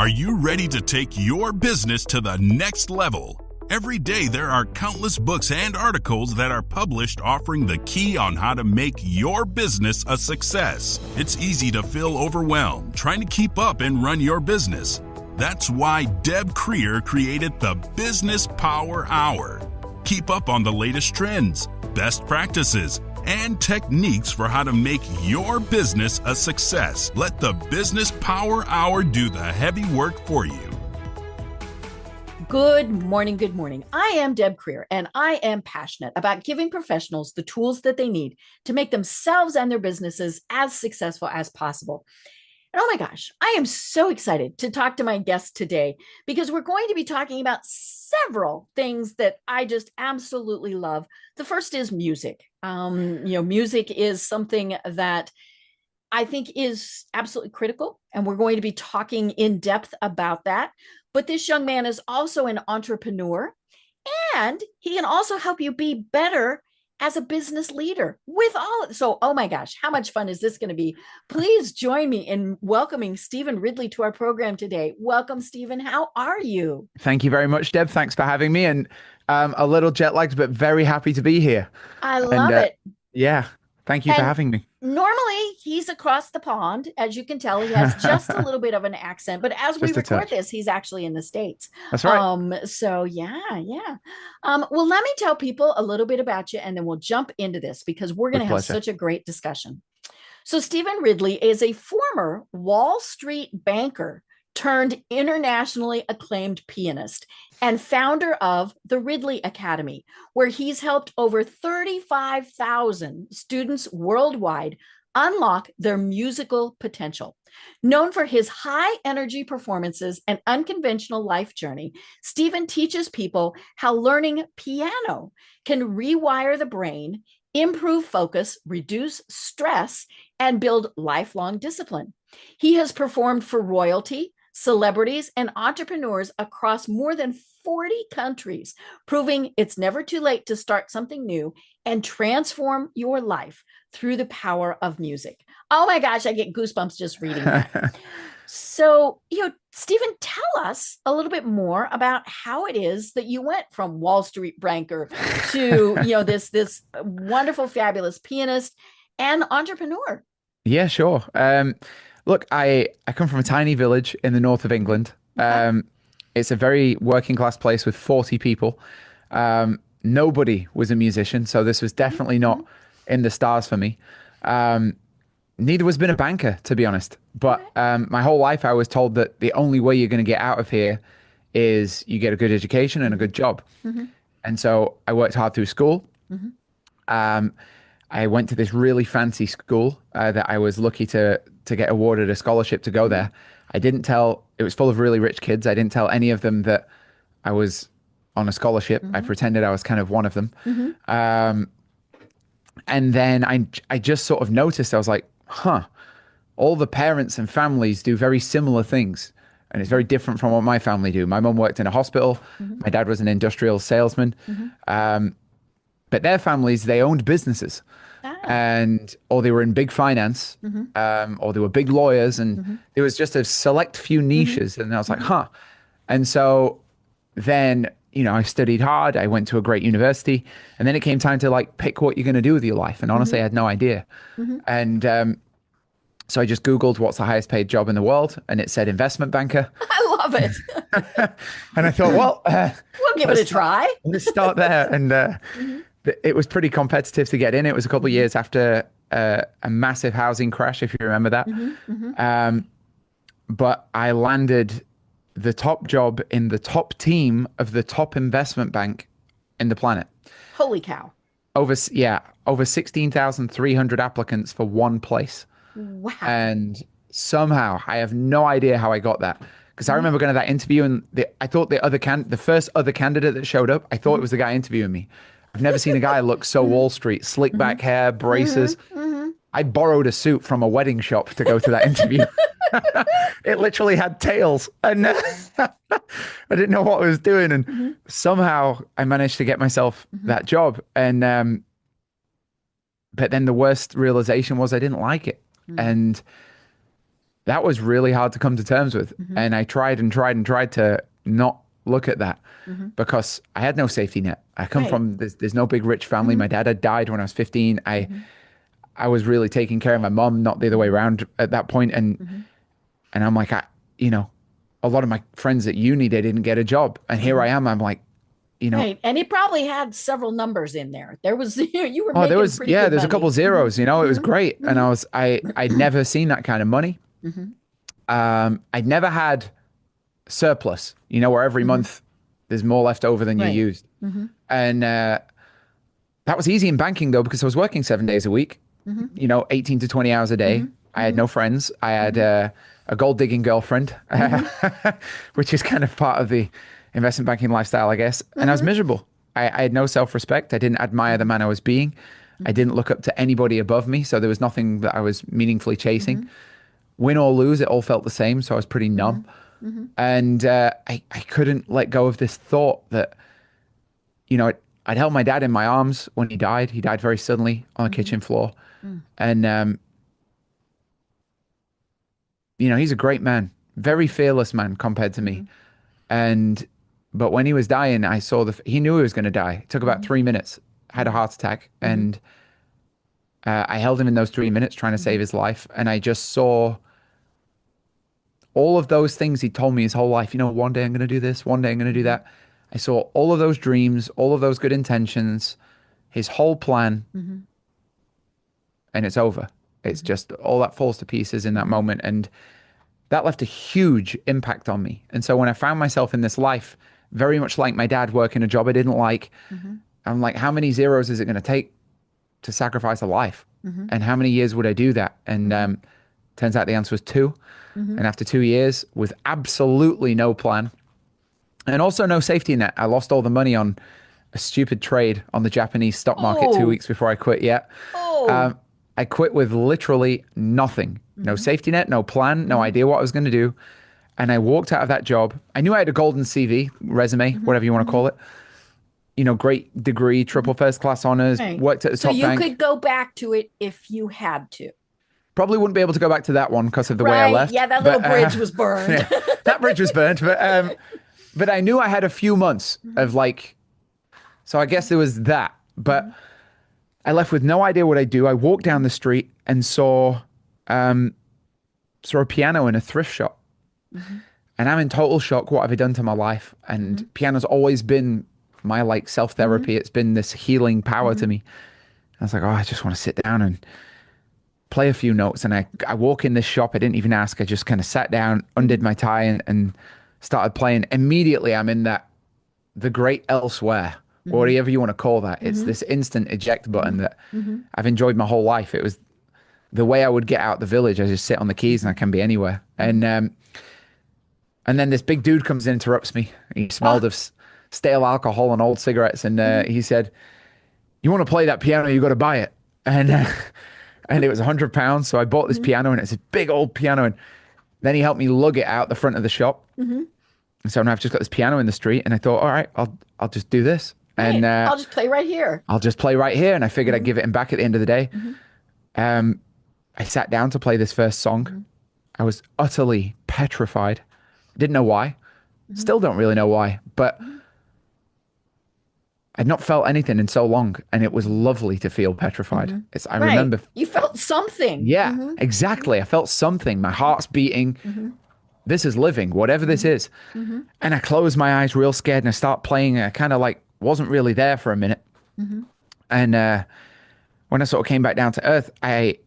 Are you ready to take your business to the next level? Every day, there are countless books and articles that are published offering the key on how to make your business a success. It's easy to feel overwhelmed trying to keep up and run your business. That's why Deb Creer created the Business Power Hour. Keep up on the latest trends, best practices, and techniques for how to make your business a success. Let the Business Power Hour do the heavy work for you. Good morning. Good morning. I am Deb Creer, and I am passionate about giving professionals the tools that they need to make themselves and their businesses as successful as possible. And oh my gosh, I am so excited to talk to my guest today because we're going to be talking about several things that I just absolutely love. The first is music. Music is something that I think is absolutely critical, and we're going to be talking in depth about that. But this young man is also an entrepreneur, and he can also help you be better as a business leader with all. So, oh my gosh, how much fun is this going to be? Please join me in welcoming Stephen Ridley to our program today. Welcome, Stephen. How are you? Thank you very much, Deb. Thanks for having me. And a little jet lagged, but very happy to be here. I love it. Yeah. Thank you for having me. Normally, he's across the pond. As you can tell, he has just a little bit of an accent. But as we record this, he's actually in the States. That's right. Well, let me tell people a little bit about you, and then we'll jump into this because we're going to have such a great discussion. So Stephen Ridley is a former Wall Street banker turned internationally acclaimed pianist and founder of the Ridley Academy, where he's helped over 35,000 students worldwide unlock their musical potential. Known for his high energy performances and unconventional life journey, Stephen teaches people how learning piano can rewire the brain, improve focus, reduce stress, and build lifelong discipline. He has performed for royalty, celebrities, and entrepreneurs across more than 40 countries, proving it's never too late to start something new and transform your life through the power of music. Oh my gosh, I get goosebumps just reading that. So, Stephen, tell us a little bit more about how it is that you went from Wall Street banker to, this wonderful, fabulous pianist and entrepreneur. Yeah, sure. Look, I come from a tiny village in the north of England. Okay. It's a very working class place with 40 people. Nobody was a musician, so this was definitely not in the stars for me. Neither was been a banker, to be honest. But my whole life I was told that the only way you're going to get out of here is you get a good education and a good job. Mm-hmm. And so I worked hard through school. Mm-hmm. I went to this really fancy school that I was lucky to get awarded a scholarship to go there. I didn't tell, it was full of really rich kids. I didn't tell any of them that I was on a scholarship. Mm-hmm. I pretended I was kind of one of them. Mm-hmm. And then I just sort of noticed, I was like, all the parents and families do very similar things. And it's very different from what my family do. My mom worked in a hospital. Mm-hmm. My dad was an industrial salesman. Mm-hmm. But their families, they owned businesses. Or they were in big finance, or they were big lawyers, and there was just a select few niches. And I was like, And so then, I studied hard. I went to a great university, and then it came time to pick what you're going to do with your life. And honestly, I had no idea. And so I just Googled what's the highest paid job in the world, and it said investment banker. I love it. And I thought, well, we'll give it a try. Let's start there. And it was pretty competitive to get in. It was a couple of years after a massive housing crash, if you remember that. But I landed the top job in the top team of the top investment bank in the planet. Holy cow. Over 16,300 applicants for one place. Wow. And somehow, I have no idea how I got that. Because I remember going to that interview, and I thought the first other candidate that showed up, I thought it was the guy interviewing me. I've never seen a guy look so Wall Street, slick back hair, braces. I borrowed a suit from a wedding shop to go to that interview. It literally had tails, and I didn't know what I was doing. And somehow I managed to get myself that job. And but then the worst realization was I didn't like it. And that was really hard to come to terms with. And I tried and tried and tried to not look at that because I had no safety net. I come from there's no big rich family. My dad had died when I was 15. I was really taking care of my mom, not the other way around at that point. And I'm like, you know, a lot of my friends at uni, they didn't get a job. And here I am. I'm like, you know. Right. And he probably had several numbers in there. There was, you were Oh, making pretty good there's money. a couple zeros, you know, it was great. And I'd never seen that kind of money. I'd never had surplus, you know, where every month there's more left over than you used. And that was easy in banking though, because I was working 7 days a week, you know, 18 to 20 hours a day. I had no friends. I had a gold digging girlfriend, which is kind of part of the investment banking lifestyle, I guess. And I was miserable. I had no self-respect. I didn't admire the man I was being. I didn't look up to anybody above me. So there was nothing that I was meaningfully chasing. Win or lose, it all felt the same. So I was pretty numb. And I couldn't let go of this thought that, you know, I'd held my dad in my arms when he died. He died very suddenly on the kitchen floor. And, you know, he's a great man, very fearless man compared to me. But when he was dying, I saw he knew he was going to die. It took about 3 minutes, had a heart attack. And I held him in those 3 minutes trying to save his life. And I just saw all of those things he told me his whole life. You know, one day I'm going to do this, one day I'm going to do that. I saw all of those dreams, all of those good intentions, his whole plan, and it's over. It's just all that falls to pieces in that moment. And that left a huge impact on me. And so when I found myself in this life, very much like my dad working a job I didn't like, I'm like, how many zeros is it going to take to sacrifice a life? And how many years would I do that? And turns out the answer was 2. And after 2 years, with absolutely no plan and also no safety net, I lost all the money on a stupid trade on the Japanese stock market 2 weeks before I quit. I quit with literally nothing. No safety net, no plan, no idea what I was going to do. And I walked out of that job. I knew I had a golden CV, resume, whatever you want to call it. You know, great degree, triple first class honors, worked at the top bank. So you could go back to it if you had to. Probably wouldn't be able to go back to that one because of the way I left. Yeah, that little bridge was burned. That bridge was burned. But I knew I had a few months of like, so I guess there was that. But I left with no idea what I'd do. I walked down the street and saw a piano in a thrift shop. And I'm in total shock. What have I done to my life? And piano's always been my like self-therapy. It's been this healing power to me. I was like, oh, I just want to sit down and play a few notes. And I walk in this shop. I didn't even ask. I just kind of sat down, undid my tie and started playing. Immediately, I'm in the great elsewhere, or whatever you want to call that. It's this instant eject button that I've enjoyed my whole life. It was the way I would get out the village. I just sit on the keys and I can be anywhere. And then this big dude comes in and interrupts me. He smelled of stale alcohol and old cigarettes. And he said, you want to play that piano, you got to buy it. And it was £100. So I bought this piano, and it's a big old piano. And then he helped me lug it out the front of the shop. And so now I've just got this piano in the street, and I thought, all right, I'll just do this. And I'll just play right here. I'll just play right here. And I figured I'd give it him back at the end of the day. I sat down to play this first song. I was utterly petrified. Didn't know why. Still don't really know why. But I'd not felt anything in so long, and it was lovely to feel petrified. I remember. You felt something. Yeah, exactly. I felt something. My heart's beating. This is living, whatever this is. And I closed my eyes real scared, and I start playing. I kind of like wasn't really there for a minute. And when I sort of came back down to earth, I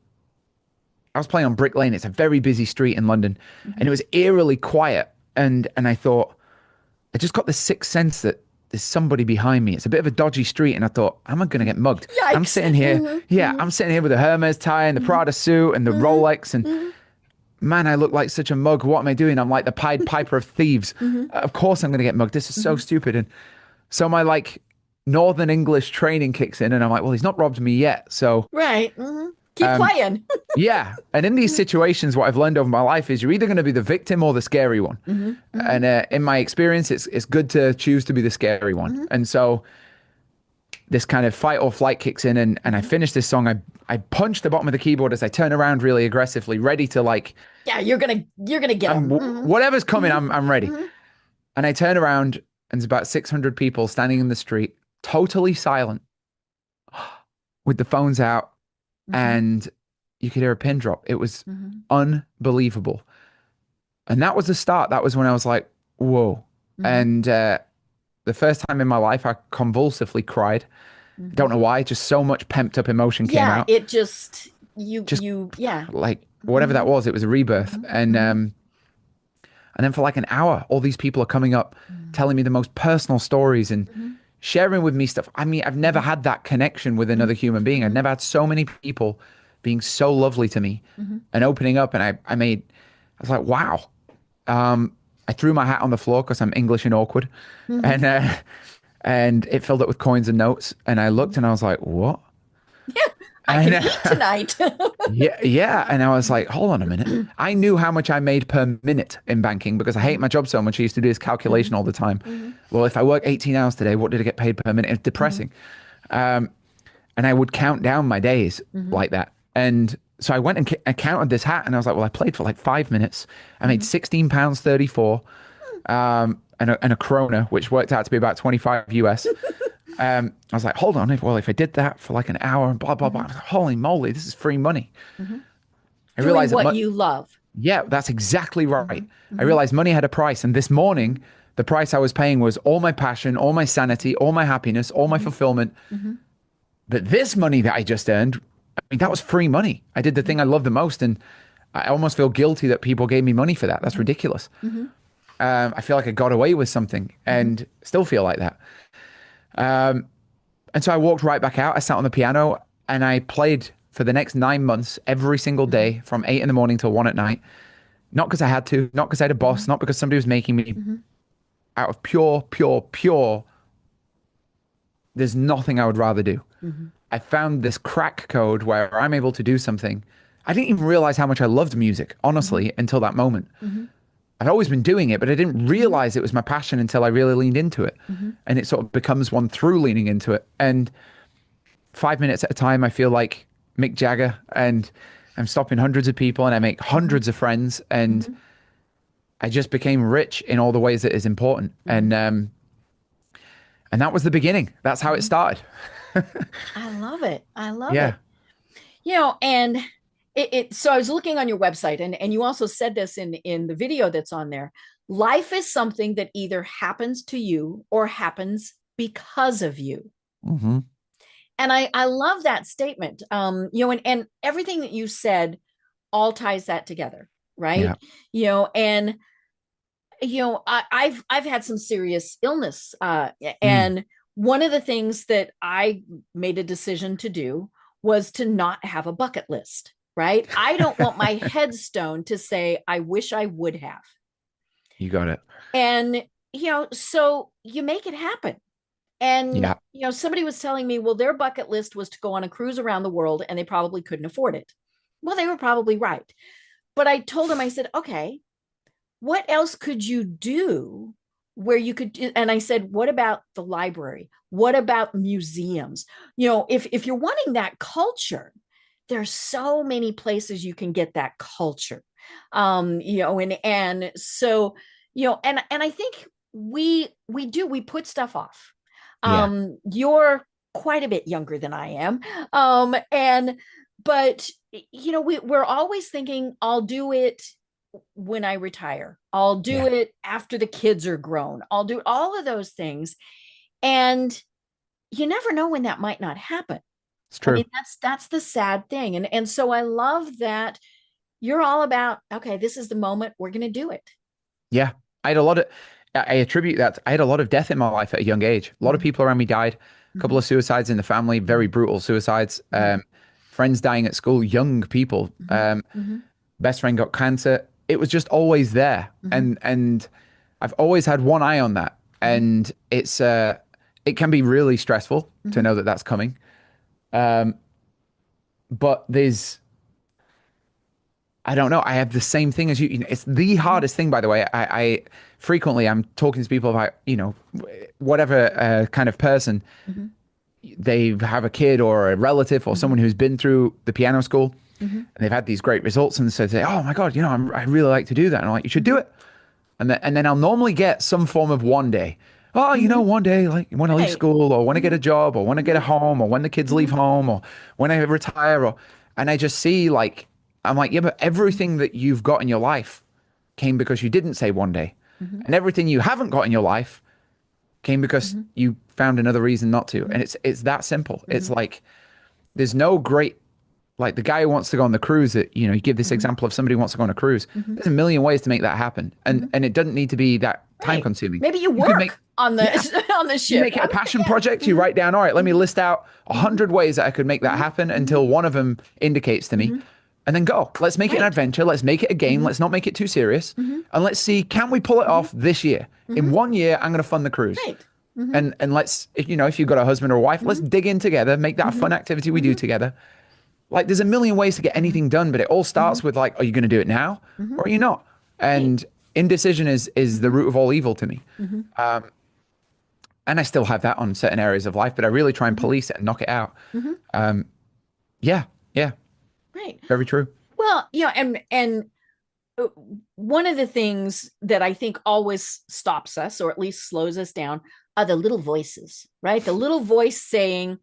was playing on Brick Lane. It's a very busy street in London, and it was eerily quiet. And I thought, I just got this sixth sense that there's somebody behind me. It's a bit of a dodgy street. And I thought, am I going to get mugged? Yikes. I'm sitting here. I'm sitting here with a Hermes tie and the Prada suit and the Rolex. And man, I look like such a mug. What am I doing? I'm like the Pied Piper of thieves. Of course I'm going to get mugged. This is so stupid. And so my like Northern English training kicks in, and I'm like, well, he's not robbed me yet. So keep playing. Yeah. And in these situations, what I've learned over my life is you're either going to be the victim or the scary one. And in my experience, it's good to choose to be the scary one. And so this kind of fight or flight kicks in, and I finish this song. I punch the bottom of the keyboard as I turn around really aggressively, ready to like, Yeah, you're gonna get them. whatever's coming, I'm ready. Hmm. And I turn around and there's about 600 people standing in the street, totally silent, with the phones out, and you could hear a pin drop. It was unbelievable. And that was the start. That was when I was like, whoa. And the first time in my life, I convulsively cried. Don't know why, just so much pent up emotion came Yeah, out. it just yeah. Like whatever that was, it was a rebirth. And then for like an hour, all these people are coming up, telling me the most personal stories and sharing with me stuff. I mean, I've never had that connection with another human being. I've never had so many people being so lovely to me and opening up. And I was like, wow. I threw my hat on the floor because I'm English and awkward. And it filled up with coins and notes. And I looked and I was like, what? I can eat tonight. Yeah. And I was like, hold on a minute. I knew how much I made per minute in banking because I hate my job so much. I used to do this calculation all the time. Well, if I work 18 hours today, what did I get paid per minute? It's depressing. And I would count down my days like that. And so I went and I counted this hat and I was like, well, I played for like 5 minutes. I made £16.34 and a krona, which worked out to be about 25 US. I was like, hold on. If I did that for like an hour and blah, blah, blah. I was like, holy moly, this is free money. I realized Doing what you love. Yeah, that's exactly right. I realized money had a price. And this morning, the price I was paying was all my passion, all my sanity, all my happiness, all my fulfillment. But this money that I just earned, I mean, that was free money. I did the thing I love the most. And I almost feel guilty that people gave me money for that. That's ridiculous. I feel like I got away with something and still feel like that. And so I walked right back out. I sat on the piano and I played for the next 9 months, every single day from 8 in the morning till 1 at night. Not because I had to, not because I had a boss, not because somebody was making me, out of pure. There's nothing I would rather do. I found this crack code where I'm able to do something. I didn't even realize how much I loved music, honestly, until that moment. I'd always been doing it, but I didn't realize it was my passion until I really leaned into it. And it sort of becomes one through leaning into it. And 5 minutes at a time, I feel like Mick Jagger, and I'm stopping hundreds of people and I make hundreds of friends. And I just became rich in all the ways that is important. And that was the beginning. That's how it started. I love it. I love it. And so I was looking on your website and you also said this in the video that's on there. Life is something that either happens to you or happens because of you. And I love that statement. And everything that you said all ties that together, right? And I've had some serious illness. And one of the things that I made a decision to do was to not have a bucket list. Right? I don't want my headstone to say, I wish I would have. You got it. And, so you make it happen. And, somebody was telling me, well, their bucket list was to go on a cruise around the world and they probably couldn't afford it. Well, they were probably right. But I told them, I said, okay, what else could you do where you could do? And I said, what about the library? What about museums? If you're wanting that culture, there's so many places you can get that culture, and so, and I think we put stuff off. You're quite a bit younger than I am. But we're always thinking, I'll do it when I retire. I'll do it after the kids are grown. I'll do all of those things. And you never know when that might not happen. It's true. I mean, that's the sad thing. And so I love that you're all about, okay, this is the moment, we're going to do it. Yeah. I attribute that. I had a lot of death in my life at a young age. A lot of people around me died. A couple of suicides in the family, very brutal suicides. Friends dying at school, young people. Best friend got cancer. It was just always there. And I've always had one eye on that. And it can be really stressful to know that that's coming. But I don't know. I have the same thing as you. It's the hardest thing, by the way. I frequently, I'm talking to people about, whatever kind of person. they have a kid or a relative or someone who's been through the piano school Mm-hmm. and they've had these great results, and so they say, oh my God, I really like to do that. And I'm like, you should do it. And then I'll normally get some form of one day. Oh, Mm-hmm. one day, like when I leave Right. school, or when I get Mm-hmm. a job, or when I get a home, or when the kids leave Mm-hmm. home, or when I retire, and I just see like, I'm like, yeah, but everything that you've got in your life came because you didn't say one day. Mm-hmm. And everything you haven't got in your life came because Mm-hmm. you found another reason not to. And it's that simple. It's like there's no great like the guy who wants to go on the cruise that, you give this Mm-hmm. example of somebody who wants to go on a cruise. Mm-hmm. There's a million ways to make that happen. Mm-hmm. And it doesn't need to be that time Right. consuming. Maybe you You could make work on the yeah, on the you ship. make it a passion Yeah. project. You Mm-hmm. write down, all right, let me list out Mm-hmm. 100 ways that I could make that happen Mm-hmm. until one of them indicates to me. Mm-hmm. And then go. Let's make it an Right. adventure. Let's make it a game. Mm-hmm. Let's not make it too serious. Mm-hmm. And let's see, can we pull it Mm-hmm. off this year? Mm-hmm. In 1 year, I'm going to fund the cruise. Right. Mm-hmm. And let's, if you've got a husband or a wife, let's Mm-hmm. dig in together, make that a Mm-hmm. fun activity we do Mm-hmm. together. Like there's a million ways to get Mm-hmm. anything done, but it all Mm-hmm. starts with like, are you going to do it now Mm-hmm. or are you not? Right. And indecision is the root of all evil to me. Mm-hmm. And I still have that on certain areas of life, but I really try and police it and knock it out. Mm-hmm. Yeah, yeah, Right. very true. Well, and uh, one of the things that I think always stops us, or at least slows us down, are the little voices, right? The little voice saying,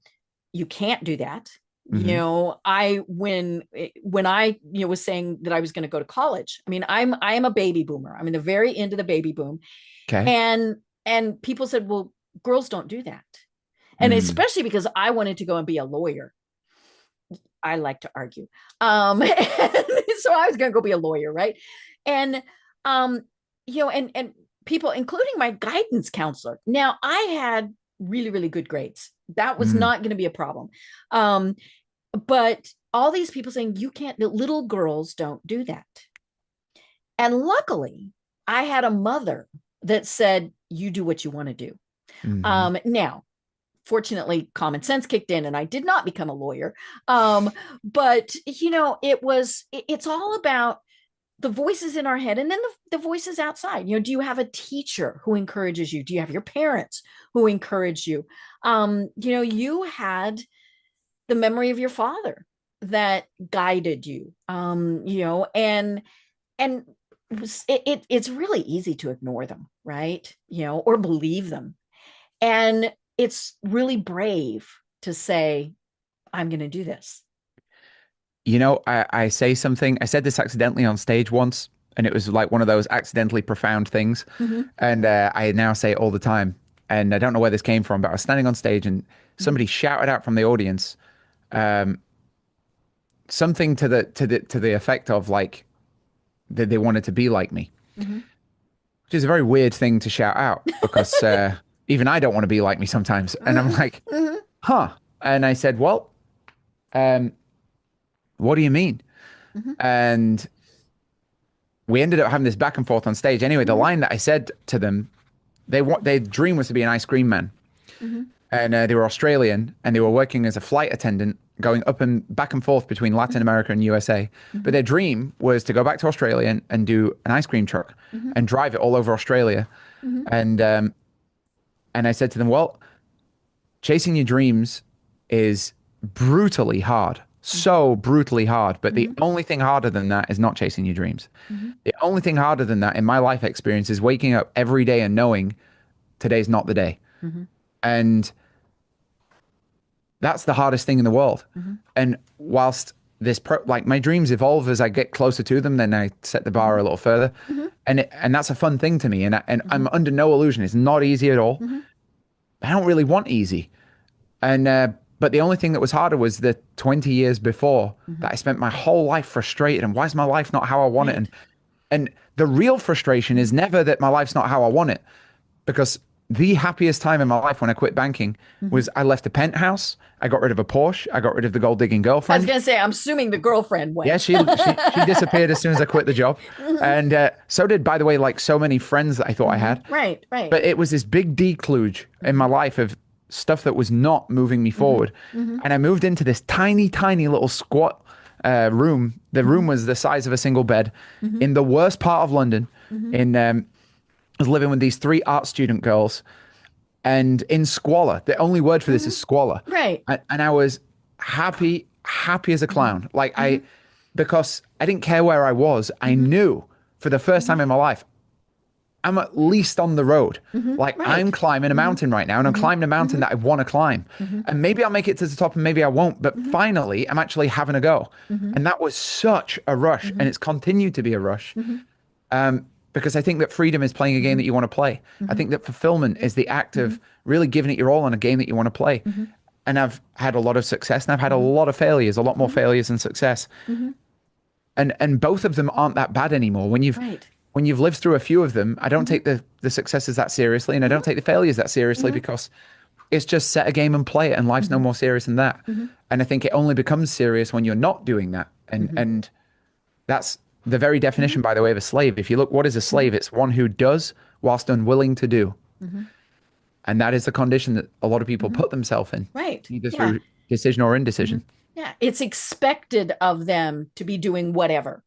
"You can't do that." Mm-hmm. When I was saying that I was going to go to college. I mean, I am a baby boomer. I'm in the very end of the baby boom, Okay. and people said, "Well, girls don't do that," and especially because I wanted to go and be a lawyer. I like to argue. So I was going to go be a lawyer, right? And, and people, including my guidance counselor. Now, I had really, really good grades. That was not going to be a problem. But all these people saying, you can't, the little girls don't do that. And luckily, I had a mother that said, you do what you want to do. Now, fortunately, common sense kicked in and I did not become a lawyer. But it's all about the voices in our head and then the voices outside. Do you have a teacher who encourages you? Do you have your parents who encourage you? You had the memory of your father that guided you, and it's really easy to ignore them, right? Or believe them. And it's really brave to say, I'm going to do this. I say something, I said this accidentally on stage once, and it was like one of those accidentally profound things. Mm-hmm. And I now say it all the time. And I don't know where this came from, but I was standing on stage and somebody shouted out from the audience something to the effect of like that they wanted to be like me, which is a very weird thing to shout out because even I don't want to be like me sometimes. And I'm like, huh. And I said, well, what do you mean? And we ended up having this back and forth on stage. Anyway, the line that I said to them, their dream was to be an ice cream man. And they were Australian and they were working as a flight attendant going up and back and forth between Latin America and USA. But their dream was to go back to Australia and do an ice cream truck and drive it all over Australia. And I said to them, well, chasing your dreams is brutally hard, so brutally hard. But the only thing harder than that is not chasing your dreams. The only thing harder than that in my life experience is waking up every day and knowing today's not the day. And that's the hardest thing in the world. And whilst like my dreams evolve as I get closer to them, then I set the bar a little further. And that's a fun thing to me. And I'm under no illusion. It's not easy at all. I don't really want easy. And, but the only thing that was harder was the 20 years before that I spent my whole life frustrated. And why is my life not how I want it? And the real frustration is never that my life's not how I want it, because the happiest time in my life when I quit banking was I left a penthouse. I got rid of a Porsche. I got rid of the gold digging I girlfriend. was going to say, I'm assuming the girlfriend went. Yeah, she disappeared as soon as I quit the job. And so did, by the way, like so many friends that I thought I had. Right. But it was this big decluge in my life of stuff that was not moving me forward. And I moved into this tiny, tiny little squat room. The room was the size of a single bed in the worst part of London. I was living with these 3 art student girls. and in squalor. The only word for this is squalor. Right. And I was happy as a clown. Like Mm-hmm. because I didn't care where I was. I knew for the first time in my life, I'm at least on the road. Like I'm Right. climbing a mountain right now, and I'm climbing a mountain that I want to climb. And maybe I'll make it to the top and maybe I won't, but finally I'm actually having a go. And that was such a rush, and it's continued to be a rush. Because I think that freedom is playing a game that you want to play. I think that fulfillment is the act of really giving it your all on a game that you want to play. And I've had a lot of success, and I've had a lot of failures, a lot more failures than success. And both of them aren't that bad anymore. When you've lived through a few of them, I don't take the successes that seriously, and I don't take the failures that seriously because it's just set a game and play it, and life's no more serious than that. And I think it only becomes serious when you're not doing that. And that's the very definition, by the way, of a slave. If you look, what is a slave? It's one who does whilst unwilling to do. And that is the condition that a lot of people put themselves in, Right. either through decision or indecision. Yeah. It's expected of them to be doing whatever.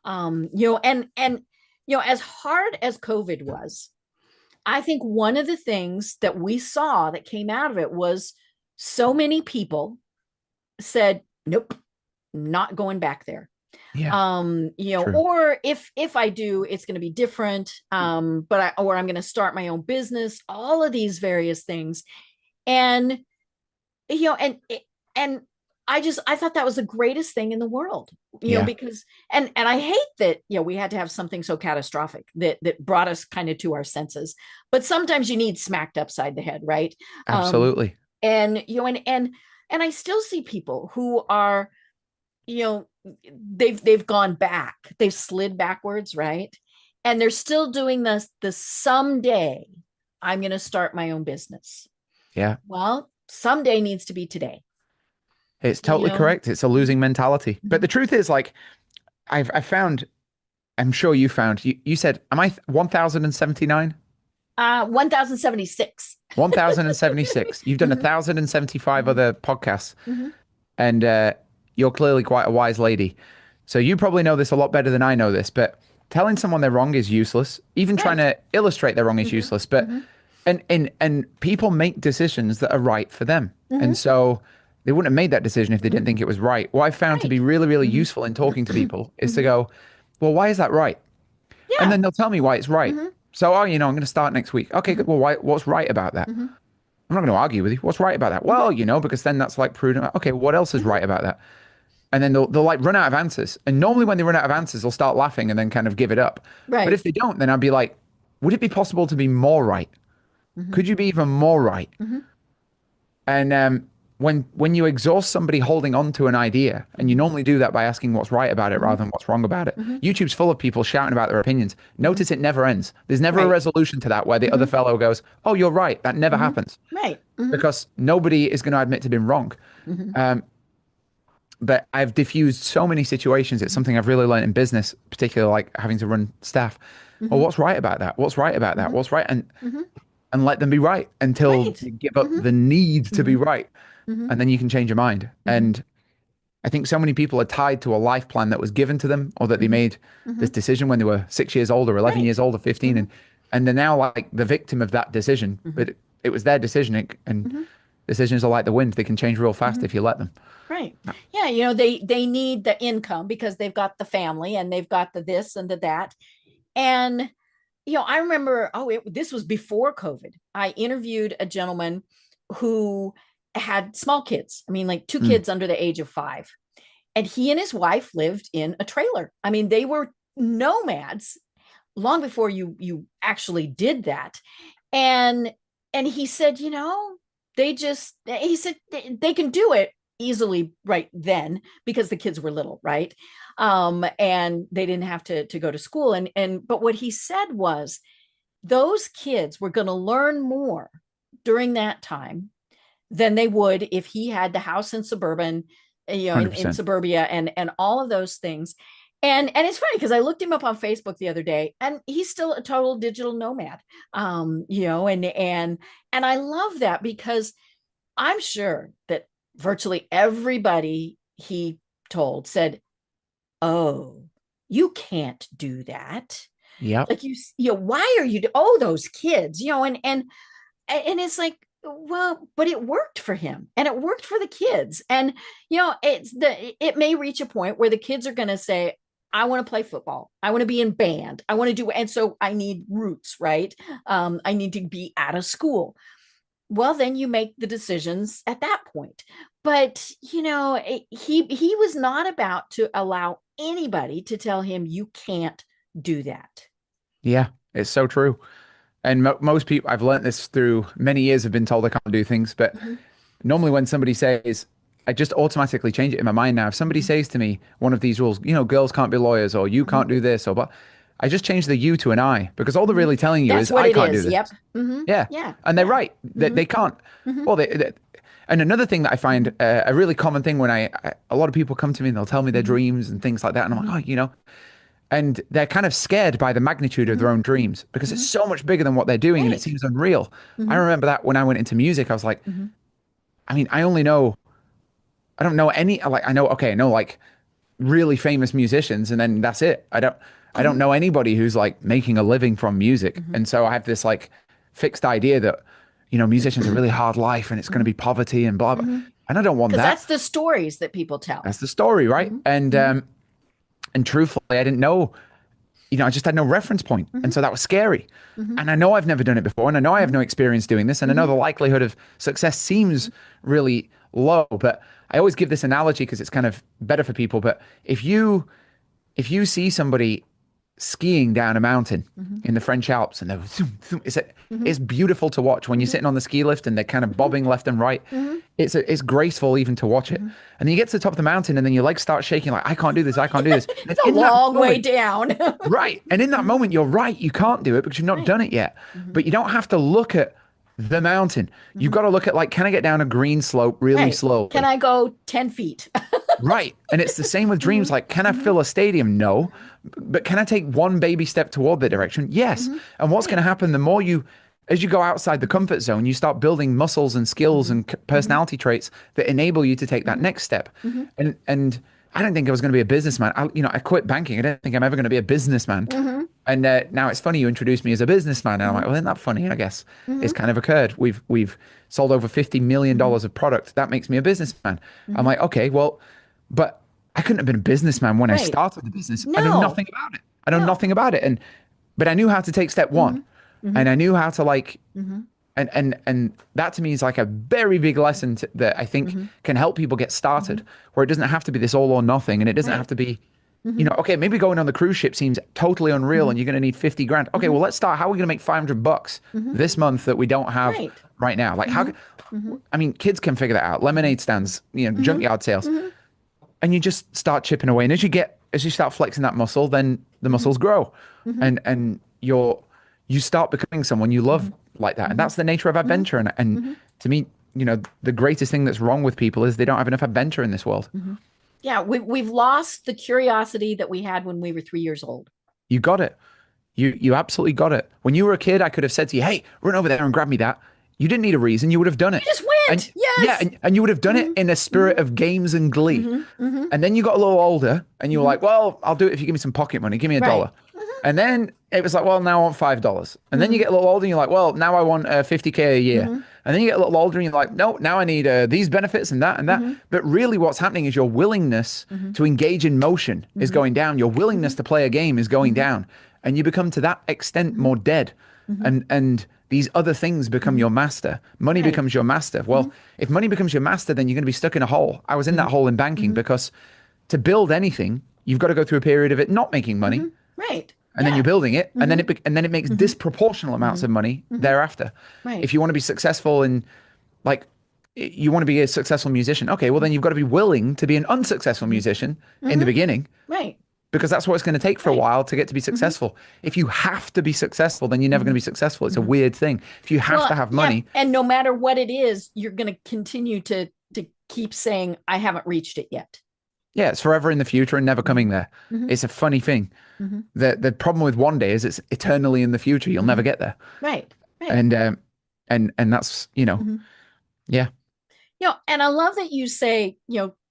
As hard as COVID was, I think one of the things that we saw that came out of it was so many people said, nope, not going back there. Yeah. True. Or if I do, it's going to be different. I'm going to start my own business, all of these various things. And, and I thought that was the greatest thing in the world, because, and I hate that, we had to have something so catastrophic that brought us kind of to our senses, but sometimes you need smacked upside the head. Right. Absolutely. And I still see people who are, they've gone back, they've slid backwards. Right. And they're still doing the someday I'm going to start my own business. Yeah. Well, someday needs to be today. It's totally correct. It's a losing mentality. But the truth is, like, I found, I'm sure you found, you said, am I 1079? 1076. 1076. You've done 1075 other podcasts. And you're clearly quite a wise lady. So you probably know this a lot better than I know this, but telling someone they're wrong is useless. Even trying to illustrate they're wrong is useless. But and people make decisions that are right for them. And so they wouldn't have made that decision if they didn't think it was right. What I found to be really, really useful in talking to people is to go, well, why is that right? Yeah. And then they'll tell me why it's right. So, I'm going to start next week. Okay, good. Well, what's right about that? I'm not going to argue with you. What's right about that? Well, because then that's like prudent. Okay, what else is right about that? And then they'll like run out of answers. And normally when they run out of answers, they'll start laughing and then kind of give it up. Right. But if they don't, then I'd be like, would it be possible to be more right? Could you be even more right? And when you exhaust somebody holding on to an idea, and you normally do that by asking what's right about it rather than what's wrong about it. YouTube's full of people shouting about their opinions. Notice it never ends. There's never a resolution to that where the other fellow goes, oh, you're right. That never happens. Right. Because nobody is going to admit to being wrong. But I've diffused so many situations. It's something I've really learned in business, particularly like having to run staff. Oh, what's right about that? What's right about that? What's right? And let them be right until you give up the need to be right. And then you can change your mind. And I think so many people are tied to a life plan that was given to them, or that they made this decision when they were 6 years old or 11 years old or 15. And they're now like the victim of that decision, but it was their decision. And decisions are like the wind. They can change real fast if you let them. Right. Yeah. They need the income because they've got the family and they've got the this and the that. And, I remember, this was before COVID. I interviewed a gentleman who had small kids. I mean, like 2 kids under the age of 5. And he and his wife lived in a trailer. I mean, they were nomads long before you actually did that. And he said, he said they can do it easily right then because the kids were little, right? And they didn't have to go to school. But what he said was those kids were going to learn more during that time than they would if he had the house in suburban, in suburbia and all of those things. And it's funny because I looked him up on Facebook the other day, and he's still a total digital nomad. And I love that because I'm sure that virtually everybody he told said, oh, you can't do that. Yeah. Like why are you, those kids, and And it's like, well, but it worked for him and it worked for the kids. And, you know, it may reach a point where the kids are going to say, I want to play football. I want to be in band. I want to do, and so I need roots, right? I need to be out of school. Well, then you make the decisions at that point. But, you know, he was not about to allow anybody to tell him you can't do that. Yeah, it's so true. And most people, I've learned this through many years, have been told I can't do things. But Mm-hmm. normally when somebody says, I just automatically change it in my mind now. If somebody Mm-hmm. says to me one of these rules, you know, girls can't be lawyers or you Mm-hmm. can't do this or but I just change the you to an I because all they're Mm-hmm. really telling you That's is what I it can't do is. this. Yep. Mm-hmm. Yeah. Yeah. And they're Yeah. right. Mm-hmm. They can't. Mm-hmm. Well, and another thing that I find a really common thing when a lot of people come to me and they'll tell me their Mm-hmm. dreams and things like that. And I'm Mm-hmm. like, oh, you know, and they're kind of scared by the magnitude of Mm-hmm. their own dreams because it's so much bigger than what they're doing and it Right. seems unreal. I Mm-hmm. remember that when I went into music, I was like, Mm-hmm. I mean, I don't know any, like, okay, I know like really famous musicians and then that's it. I don't Mm-hmm. know anybody who's like making a living from music. Mm-hmm. And so I have this like fixed idea that, you know, musicians are really hard life and it's going to Mm-hmm. be poverty and blah, blah. Mm-hmm. And I don't want Because that. that's the stories that people tell. That's the story, right? Mm-hmm. Mm-hmm. And truthfully, I didn't know, you know, I just had no reference point. Mm-hmm. And so that was scary. Mm-hmm. And I know I've never done it before. And I know I have no experience doing this. And I know Mm-hmm. the likelihood of success seems really low. But I always give this analogy because it's kind of better for people. But if you see somebody skiing down a mountain Mm-hmm. in the French Alps and they're Mm-hmm. it's beautiful to watch when you're Mm-hmm. sitting on the ski lift and they're kind of bobbing left and right. Mm-hmm. It's graceful even to watch it. Mm-hmm. And then you get to the top of the mountain and then your legs start shaking like I can't do this, I can't do this. And It's a in that long way moment, down. right. And in that moment, you're right. You can't do it because you've not Right. done it yet. Mm-hmm. But you don't have to look at the mountain. You've Mm-hmm. got to look at like, can I get down a green slope really Right. Can slowly? I go 10 feet? Right. And it's the same with dreams. Mm-hmm. Like, can I Mm-hmm. fill a stadium? No. But can I take one baby step toward the direction? Yes. Mm-hmm. And what's going to happen the more as you go outside the comfort zone, you start building muscles and skills Mm-hmm. and Mm-hmm. personality traits that enable you to take that Mm-hmm. next step. Mm-hmm. And I don't think I was going to be a businessman. I quit banking. I don't think I'm ever going to be a businessman. Mm-hmm. And now it's funny you introduced me as a businessman, and I'm like, well, isn't that funny? I guess Mm-hmm. it's kind of occurred. We've sold over $50 million of product. That makes me a businessman. I'm Mm-hmm. like, okay, well, but I couldn't have been a businessman when I Right. started the business. I know No. nothing about it. I know No. nothing about it, but I knew how to take step Mm-hmm. one, Mm-hmm. and I knew how to like Mm-hmm. and that to me is like a very big lesson that I think Mm-hmm. can help people get started, Mm-hmm. where it doesn't have to be this all or nothing, and it doesn't have Right. to be, Mm-hmm. okay, maybe going on the cruise ship seems totally unreal, Mm-hmm. and you're going to need 50 grand. Okay, Mm-hmm. well, let's start. How are we going to make $500 Mm-hmm. this month that we don't have Right. right now? Like Mm-hmm. Mm-hmm. I mean, kids can figure that out. Lemonade stands, Mm-hmm. junkyard sales, Mm-hmm. and you just start chipping away. And as you start flexing that muscle, then the muscles grow, Mm-hmm. and you start becoming someone you love like that. And that's the nature of adventure. And Mm-hmm. to me, the greatest thing that's wrong with people is they don't have enough adventure in this world. Mm-hmm. Yeah, we've lost the curiosity that we had when we were 3 years old. You got it. You absolutely got it. When you were a kid, I could have said to you, hey, run over there and grab me that. You didn't need a reason. You would have done it. You just went. And Yes. yeah, and you would have done it in a spirit of games and glee. Mm-hmm. Mm-hmm. And then you got a little older and you were like, well, I'll do it if you give me some pocket money. Give me a Right. dollar. And then it was like, well, now I want $5. And then you get a little older and you're like, well, now I want 50K a year. And then you get a little older and you're like, no, now I need these benefits and that and that. But really what's happening is your willingness to engage in motion is going down. Your willingness to play a game is going down. And you become to that extent more dead. And these other things become your master. Money Right. becomes your master. Well, if money becomes your master, then you're going to be stuck in a hole. I was in that hole in banking because to build anything, you've got to go through a period of it not making money. Right. And then Yeah. you're building it, and then it makes disproportional amounts of money thereafter. Right. If you want to be successful in, like, you want to be a successful musician, okay, well then you've got to be willing to be an unsuccessful musician in the beginning, Right. because that's what it's going to take for a Right. while to get to be successful. If you have to be successful, then you're never going to be successful. It's a weird thing. If you have to have yeah, money, and no matter what it is, you're going to continue to keep saying, I haven't reached it yet. yeah, it's forever in the future and never coming there. Mhm. It's a funny thing. Mhm. The problem with one day is it's eternally in the future. You'll never get there. Right. Right. And that's, Mhm. yeah. And I love that you say,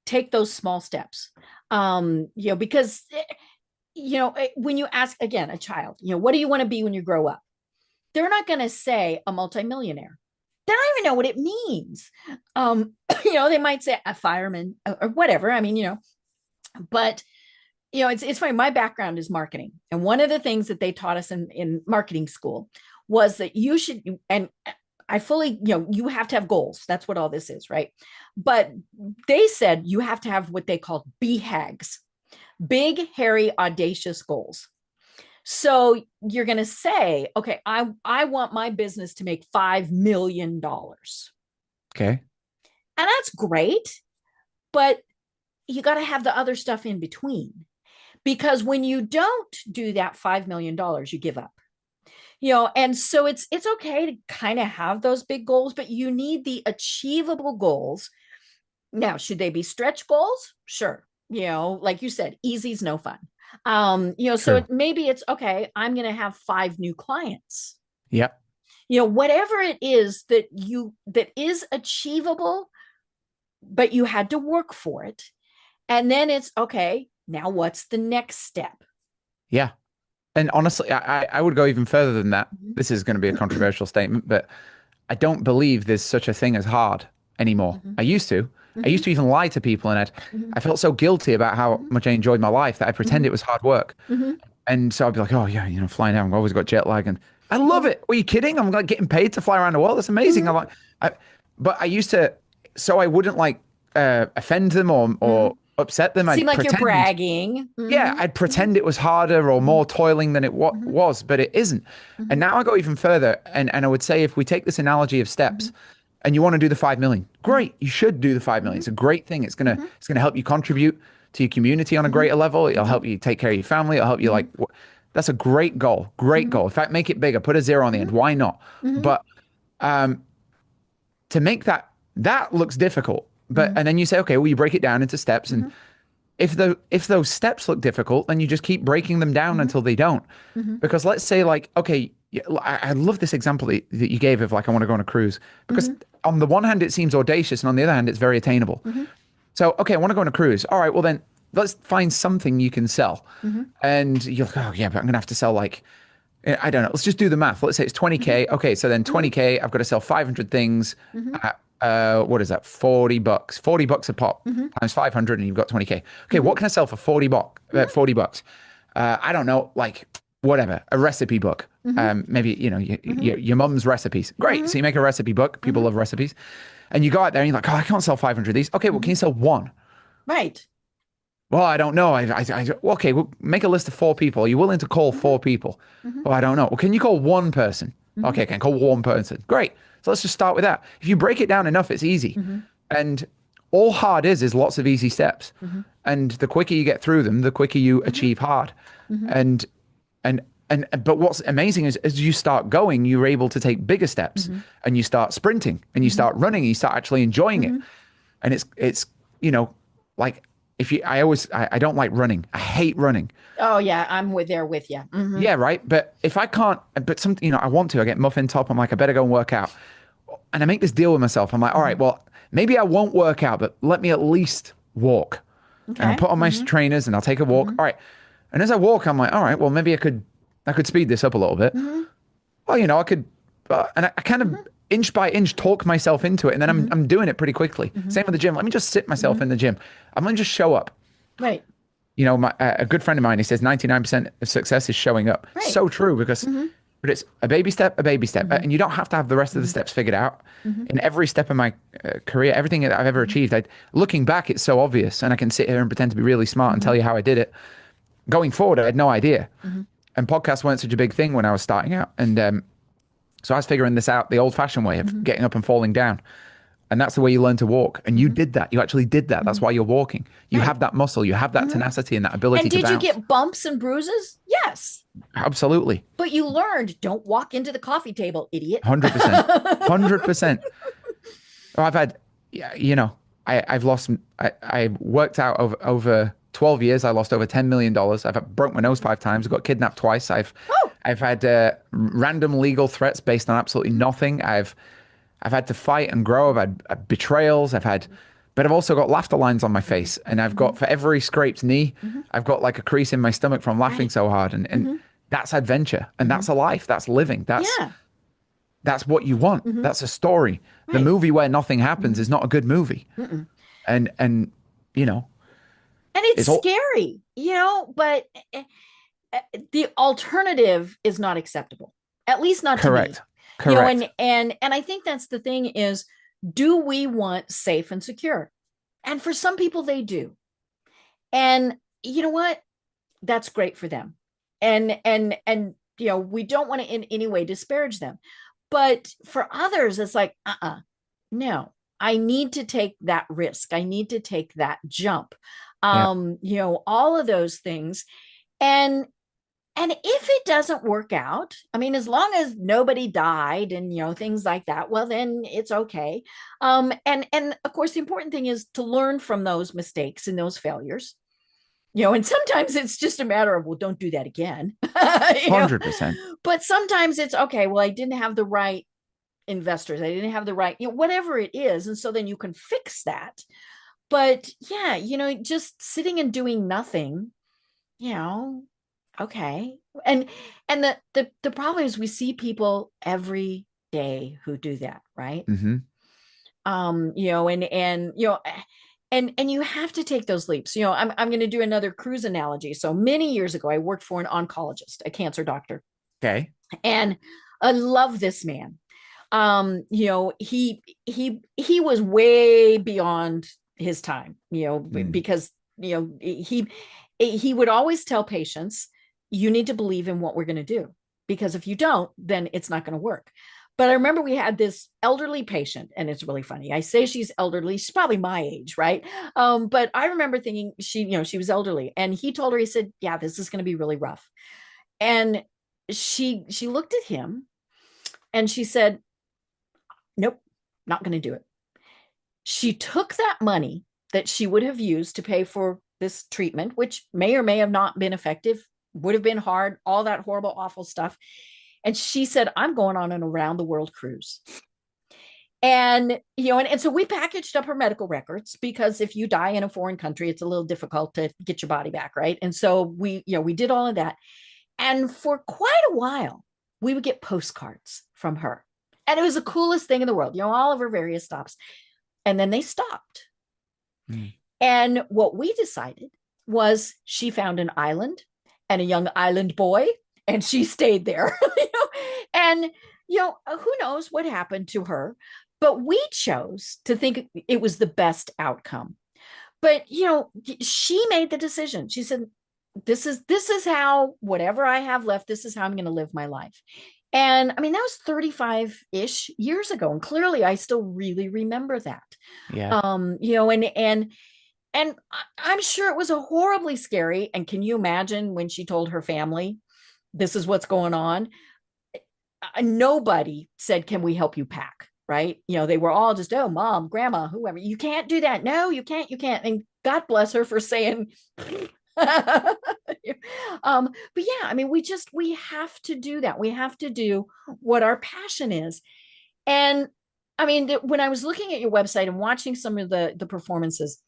take those small steps. Because when you ask again a child, what do you want to be when you grow up? They're not going to say a multimillionaire. they don't even know what it means. They might say a fireman or whatever. I mean, but it's funny. My background is marketing. And one of the things that they taught us in marketing school was that you should, and I fully, you have to have goals. That's what all this is, right? But they said you have to have what they called BHAGs, big, hairy, audacious goals. So you're going to say, okay, I want my business to make $5 million. Okay. And that's great, but you got to have the other stuff in between, because when you don't do that $5 million, you give up. And so it's okay to kind of have those big goals, but you need the achievable goals. Now, should they be stretch goals? Sure. Like you said, easy's no fun. So maybe it's okay. I'm going to have 5 new clients. Yep. Whatever it is that is achievable, but you had to work for it. And then it's okay. Now what's the next step? Yeah. And honestly, I would go even further than that. This is going to be a controversial statement, but I don't believe there's such a thing as hard anymore. I used to. I used to even lie to people, and I felt so guilty about how much I enjoyed my life that I pretend it was hard work. And so I'd be like, oh yeah, flying out, I've always got jet lag, and I love it. Are you kidding? I'm like getting paid to fly around the world. That's amazing. But I used to, so I wouldn't offend them or upset them. Seem like you're bragging. Yeah, I'd pretend it was harder or more toiling than it was, but it isn't. And now I go even further, and I would say if we take this analogy of steps, and you want to do the 5 million, great. You should do the 5 million. It's a great thing. It's gonna help you contribute to your community on a greater level. It'll help you take care of your family. It'll help you that's a great goal. Great goal. In fact, make it bigger. Put a 0 on the end. Why not? But to make that looks difficult. But and then you say, okay, well, you break it down into steps, and if those steps look difficult, then you just keep breaking them down until they don't. Because let's say okay, I love this example that you gave of I want to go on a cruise, because on the one hand it seems audacious, and on the other hand it's very attainable. So okay, I want to go on a cruise. All right, well then let's find something you can sell. And you're like, oh yeah, but I'm gonna have to sell I don't know. Let's just do the math. Let's say it's 20K. Okay, so then 20K, I've got to sell 500 things. What is that? $40. $40 a pop times 500, and you've got 20K. Okay, what can I sell for $40? I don't know, whatever, a recipe book. Maybe your mum's recipes. Great. So you make a recipe book. People love recipes, and you go out there and you're like, oh, I can't sell 500 of these. Okay, well, can you sell one? Right. Well, I don't know. Okay, we'll make a list of 4 people. Are you willing to call 4 people? Well, I don't know. Well, can you call one person? Okay, can I call one person? Great. So let's just start with that. If you break it down enough, it's easy. And all hard is lots of easy steps. And the quicker you get through them, the quicker you achieve hard. But what's amazing is as you start going, you're able to take bigger steps, and you start sprinting, and you start running, and you start actually enjoying it. And it's I don't like running. I hate running. Oh yeah, I'm there with you. Yeah, right. But if I can't, I want to. I get muffin top. I'm like, I better go and work out. And I make this deal with myself. I'm like, all right, well, maybe I won't work out, but let me at least walk. Okay. And I'll put on my trainers and I'll take a walk. All right. And as I walk, I'm like, all right, well, maybe I could speed this up a little bit. Well, I could, and I kind of inch by inch talk myself into it, and then I'm doing it pretty quickly. Same with the gym. Let me just sit myself in the gym. I'm gonna just show up. Right. A good friend of mine, he says 99% of success is showing up. Right. So true, because but it's a baby step, and you don't have to have the rest of the steps figured out. In every step of my career, everything that I've ever achieved, looking back, it's so obvious, and I can sit here and pretend to be really smart and tell you how I did it. Going forward, I had no idea. And podcasts weren't such a big thing when I was starting out, and so I was figuring this out the old-fashioned way of getting up and falling down. And that's the way you learn to walk. And you did that. You actually did that. That's why you're walking. You have that muscle. You have that tenacity and that ability to bounce. And did you get bumps and bruises? Yes. Absolutely. But you learned, don't walk into the coffee table, idiot. 100%. 100%. Oh, I've had, I've lost, I worked out over 12 years. I lost over $10 million. I've broke my nose 5 times. I got kidnapped twice. I've had random legal threats based on absolutely nothing. I've had to fight and grow. I've had betrayals. But I've also got laughter lines on my face. And I've got, for every scraped knee, I've got a crease in my stomach from laughing so hard. And that's adventure. And that's a life. That's living. that's what you want. That's a story. The Right. movie where nothing happens is not a good movie. And you know, And it's it's all scary, but the alternative is not acceptable, at least not to me. correct. Correct. And I think that's the thing is, do we want safe and secure? And for some people they do. And you know what? That's great for them. And we don't want to in any way disparage them. But for others, it's like, no, I need to take that risk. I need to take that jump. Yeah. All of those things. And if it doesn't work out, I mean, as long as nobody died and things like that, well, then it's okay. And of course, the important thing is to learn from those mistakes and those failures. And sometimes it's just a matter of, well, don't do that again. 100%. But sometimes it's okay. Well, I didn't have the right investors. I didn't have the right, whatever it is. And so then you can fix that. But yeah, just sitting and doing nothing, okay. And the problem is we see people every day who do that, right? And you have to take those leaps. I'm going to do another cruise analogy. So many years ago, I worked for an oncologist, a cancer doctor. Okay. And I love this man. He was way beyond his time, because, he would always tell patients, you need to believe in what we're going to do, because if you don't, then it's not going to work. But I remember we had this elderly patient, and it's really funny. I say she's elderly. She's probably my age, right? But I remember thinking she was elderly, and he told her, he said, yeah, this is going to be really rough. And she looked at him and she said, nope, not going to do it. She took that money that she would have used to pay for this treatment, which may or may have not been effective, would have been hard, all that horrible, awful stuff. And she said, I'm going on an around the world cruise. And, and so we packaged up her medical records, because if you die in a foreign country, it's a little difficult to get your body back. Right. And so we did all of that. And for quite a while, we would get postcards from her. And it was the coolest thing in the world, all of her various stops. And then they stopped. And what we decided was she found an island and a young island boy, and she stayed there. And who knows what happened to her, but we chose to think it was the best outcome. But she made the decision. She said, this is how, whatever I have left, this is how I'm going to live my life. And I mean, that was 35-ish years ago. And clearly I still really remember that. Yeah. And I'm sure it was a horribly scary. And can you imagine when she told her family, this is what's going on? Nobody said, can we help you pack? Right. They were all just, oh, mom, grandma, whoever, you can't do that. No, you can't. And God bless her for saying, but yeah, I mean, we have to do that. We have to do what our passion is. And I mean, when I was looking at your website and watching some of the performances,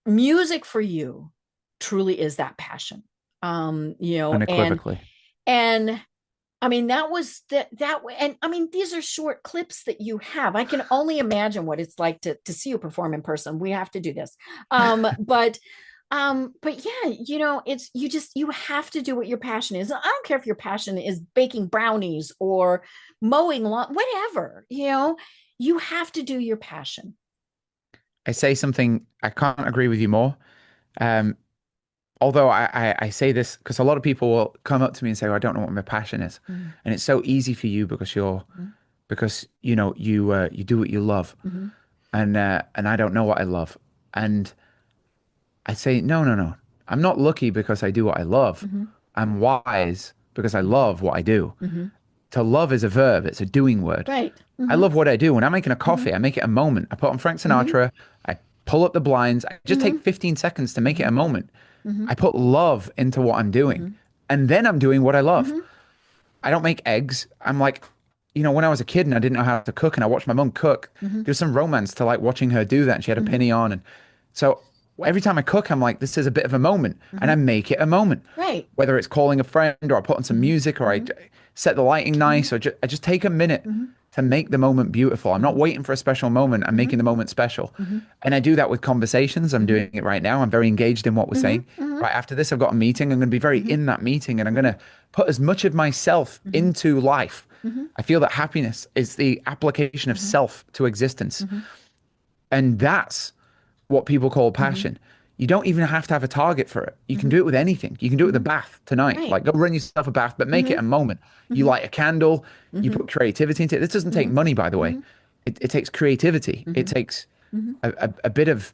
music for you truly is that passion. Unequivocally. And I mean, that was that, and I mean, these are short clips that you have. I can only imagine what it's like to see you perform in person. We have to do this. But yeah, it's, you have to do what your passion is. I don't care if your passion is baking brownies or mowing lawn, whatever, you have to do your passion. I say something, I can't agree with you more. Although I say this because a lot of people will come up to me and say, well, I don't know what my passion is. And it's so easy for you because you do what you love. And I don't know what I love. And I say, no. I'm not lucky because I do what I love. I'm wise because I love what I do. To love is a verb. It's a doing word. Right. I love what I do. When I'm making a coffee, I make it a moment. I put on Frank Sinatra. I pull up the blinds. I just take 15 seconds to make it a moment. I put love into what I'm doing. And then I'm doing what I love. I don't make eggs. I'm like, when I was a kid and I didn't know how to cook and I watched my mom cook, there was some romance to like watching her do that. And she had a penny on. And so every time I cook, I'm like, this is a bit of a moment. And I make it a moment. Right. Whether it's calling a friend or I put on some music or set the lighting nice, or I just take a minute to make the moment beautiful. I'm not waiting for a special moment. I'm making the moment special. And I do that with conversations. I'm doing it right now. I'm very engaged in what we're saying. Right after this, I've got a meeting. I'm going to be very in that meeting, and I'm going to put as much of myself into life. I feel that happiness is the application of self to existence. And that's what people call passion. You don't even have to have a target for it. You can do it with anything. You can do it with a bath tonight. Right. Like, go run yourself a bath, but make it a moment. You light a candle, you put creativity into it. This doesn't take money, by the way. It takes creativity. It takes a bit of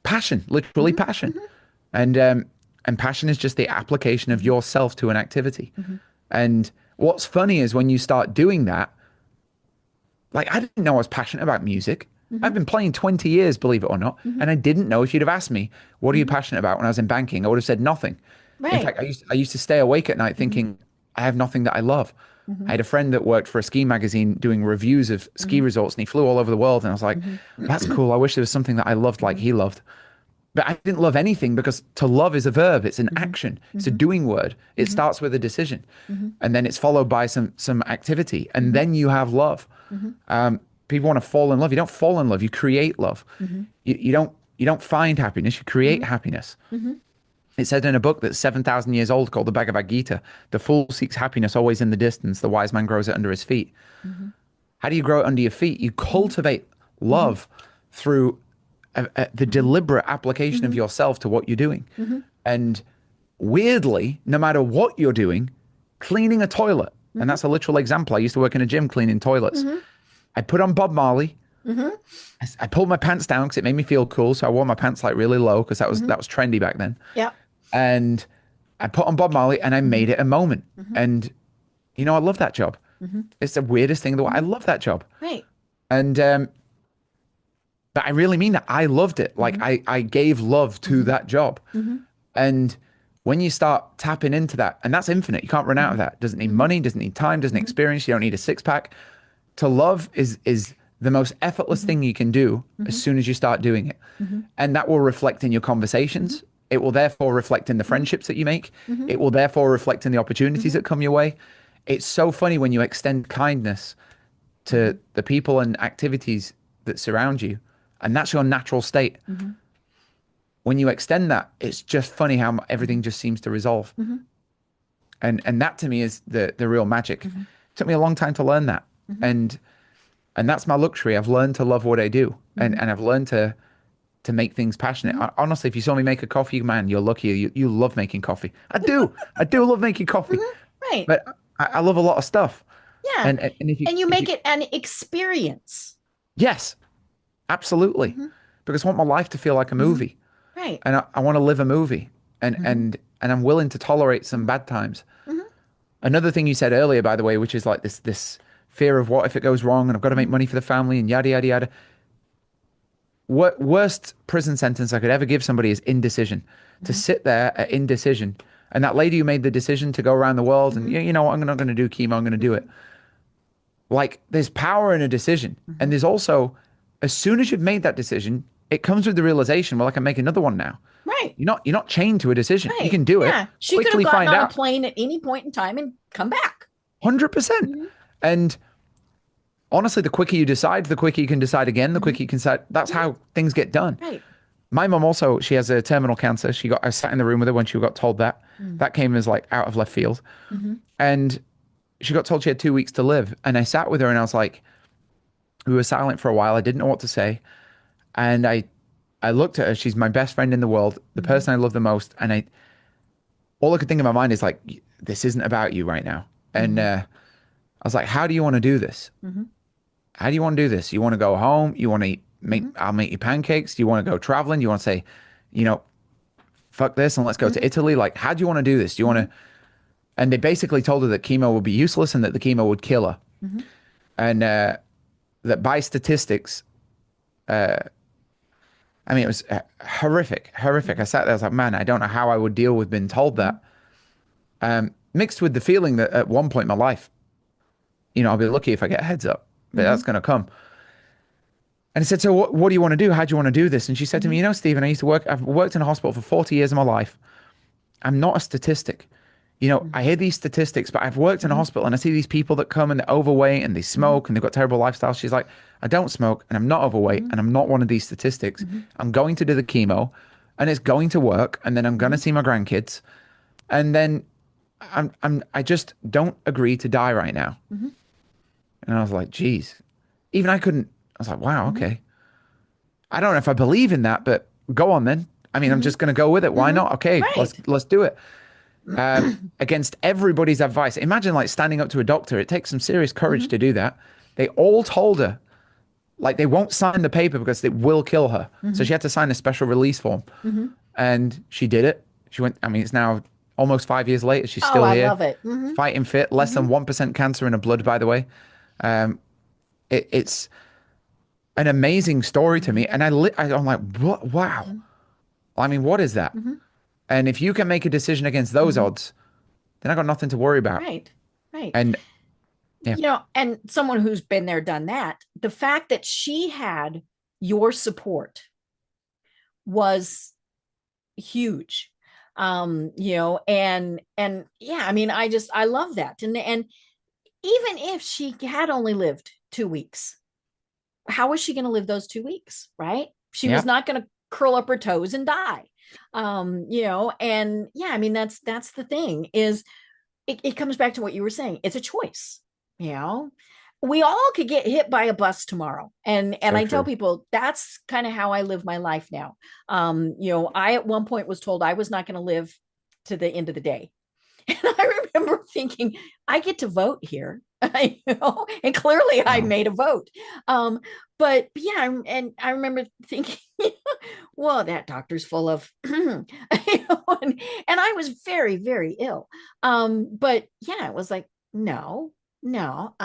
passion, literally passion. And passion is just the application of yourself to an activity. And what's funny is when you start doing that, like, I didn't know I was passionate about music. I've been playing 20 years, believe it or not. And I didn't know. If you'd have asked me, what are you passionate about when I was in banking, I would have said nothing. Right. In fact, I used to stay awake at night thinking, I have nothing that I love. I had a friend that worked for a ski magazine doing reviews of ski resorts, and he flew all over the world. And I was like, that's cool. I wish there was something that I loved like he loved. But I didn't love anything, because to love is a verb. It's an action. It's a doing word. It starts with a decision. And then it's followed by some activity. And then you have love. People want to fall in love. You don't fall in love. You create love. You don't find happiness. You create happiness. It said in a book that's 7,000 years old called the Bhagavad Gita, the fool seeks happiness always in the distance. The wise man grows it under his feet. How do you grow it under your feet? You cultivate love through the deliberate application of yourself to what you're doing. And weirdly, no matter what you're doing, cleaning a toilet, and that's a literal example. I used to work in a gym cleaning toilets. I put on Bob Marley. I pulled my pants down because it made me feel cool. So I wore my pants like really low, because that was trendy back then. Yeah. And I put on Bob Marley, and I made it a moment. And I love that job. It's the weirdest thing in the world. I love that job. Right. And but I really mean that. I loved it. Like, I gave love to that job. And when you start tapping into that, and that's infinite, you can't run out of that. Doesn't need money, doesn't need time, doesn't need experience. You don't need a six pack. To love is the most effortless thing you can do as soon as you start doing it. And that will reflect in your conversations. It will therefore reflect in the friendships that you make. It will therefore reflect in the opportunities that come your way. It's so funny when you extend kindness to the people and activities that surround you, and that's your natural state. When you extend that, it's just funny how everything just seems to resolve. And that to me is the real magic. It took me a long time to learn that. And that's my luxury. I've learned to love what I do, and I've learned to make things passionate. Honestly, if you saw me make a coffee, man, you're lucky. You love making coffee. I do love making coffee. Right. But I love a lot of stuff. Yeah. And if you make it an experience. Yes, absolutely. Because I want my life to feel like a movie. Right. And I want to live a movie, and I'm willing to tolerate some bad times. Another thing you said earlier, by the way, which is like this fear of what if it goes wrong, and I've got to make money for the family, and yada, yada, yada. Worst prison sentence I could ever give somebody is indecision. To sit there at indecision. And that lady who made the decision to go around the world and, you know what, I'm not going to do chemo, I'm going to do it. Like, there's power in a decision. And there's also, as soon as you've made that decision, it comes with the realization, well, I can make another one now. Right. You're not chained to a decision. You can do it. She could have gotten on a plane at any point in time and come back. 100%. And honestly, the quicker you decide, the quicker you can decide again, the quicker you can decide. That's how things get done. Right. My mom also, she has a terminal cancer. I sat in the room with her when she got told that. That came as like out of left field. And she got told she had 2 weeks to live. And I sat with her and I was like, we were silent for a while. I didn't know what to say. And I looked at her. She's my best friend in the world, the person I love the most. And all I could think in my mind is like, this isn't about you right now. And I was like, how do you want to do this? How do you want to do this? You want to go home? You want to I'll make you pancakes? Do you want to go traveling? Do you want to say, fuck this and let's go to Italy? Like, how do you want to do this? Do you want to? And they basically told her that chemo would be useless and that the chemo would kill her. And that by statistics, it was horrific. I sat there, I was like, man, I don't know how I would deal with being told that. Mixed with the feeling that at one point in my life, I'll be lucky if I get a heads up, but that's going to come. And I said, so what do you want to do? How do you want to do this? And she said to me, Stephen, I've worked in a hospital for 40 years of my life. I'm not a statistic. I hear these statistics, but I've worked in a hospital and I see these people that come and they're overweight and they smoke and they've got terrible lifestyles. She's like, I don't smoke and I'm not overweight and I'm not one of these statistics. I'm going to do the chemo and it's going to work. And then I'm going to see my grandkids. And then I just don't agree to die right now. And I was like, geez, even I couldn't. I was like, wow, okay. I don't know if I believe in that, but go on then. I mean, I'm just going to go with it. Why not? Okay, Right. let's do it. Against everybody's advice. Imagine like standing up to a doctor. It takes some serious courage to do that. They all told her like they won't sign the paper because it will kill her. So she had to sign a special release form. And she did it. She went, I mean, it's now almost 5 years later. She's Oh, still I here, love it. fighting fit, less than 1% cancer in her blood, by the way. It's an amazing story to me. And I'm like, what? Wow. I mean, what is that? And if you can make a decision against those odds, then I got nothing to worry about. Right. Right. And yeah, And someone who's been there, done that, the fact that she had your support was huge. And yeah, I mean, I love that. And even if she had only lived 2 weeks, how was she going to live those 2 weeks? Right. She was not going to curl up her toes and die. And yeah, I mean, that's the thing is it comes back to what you were saying. It's a choice. We all could get hit by a bus tomorrow. And so I tell true. people that's kind of how I live my life now. I at one point was told I was not going to live to the end of the day. And I remember thinking, I get to vote here, and clearly I Wow. made a vote. But yeah, and I remember thinking, well, that doctor's full of, and I was very, very ill. But yeah, it was like, no, no,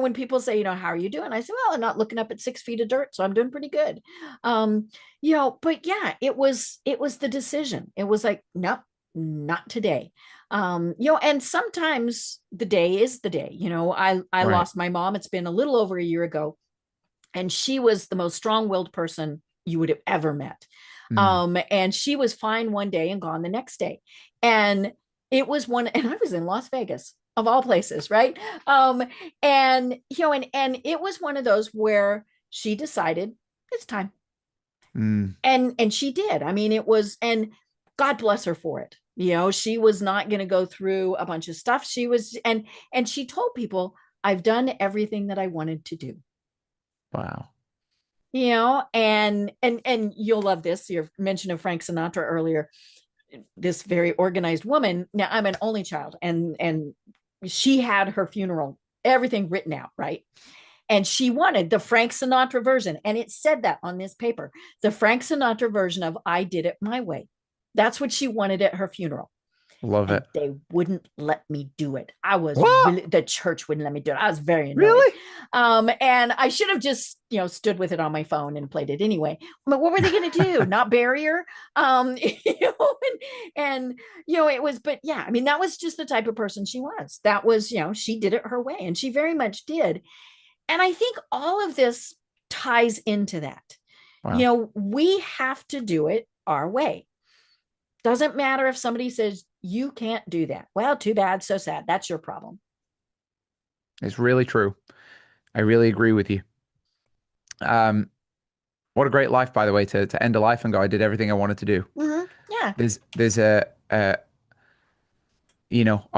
when people say, how are you doing? I say, well, I'm not looking up at 6 feet of dirt, so I'm doing pretty good. But yeah, it was the decision. It was like, nope, not today. And sometimes the day is the day. I Right. lost my mom. It's been a little over a year ago, and she was the most strong-willed person you would have ever met. Mm. And she was fine one day and gone the next day. And and I was in Las Vegas of all places, right? And it was one of those where she decided it's time. Mm. And she did. I mean, it was, and God bless her for it. She was not going to go through a bunch of stuff. She was, and she told people, I've done everything that I wanted to do. Wow. And you'll love this. Your mention of Frank Sinatra earlier, this very organized woman. Now I'm an only child, and she had her funeral, everything written out, right? And she wanted the Frank Sinatra version, and it said that on this paper, the Frank Sinatra version of I Did It My Way. That's what she wanted at her funeral. Love And it. they wouldn't let me do it. I was What? really, the church wouldn't let me do it. I was very annoyed. Really? And I should have just, stood with it on my phone and played it anyway. But what were they going to do? Not bury her? It was, but yeah, I mean, that was just the type of person she was. That was, she did it her way, and she very much did. And I think all of this ties into that. Wow. We have to do it our way. Doesn't matter if somebody says you can't do that. Well, too bad, so sad. That's your problem. It's really true. I really agree with you. Um, what a great life, by the way, to end a life and go, I did everything I wanted to do. Yeah. There's are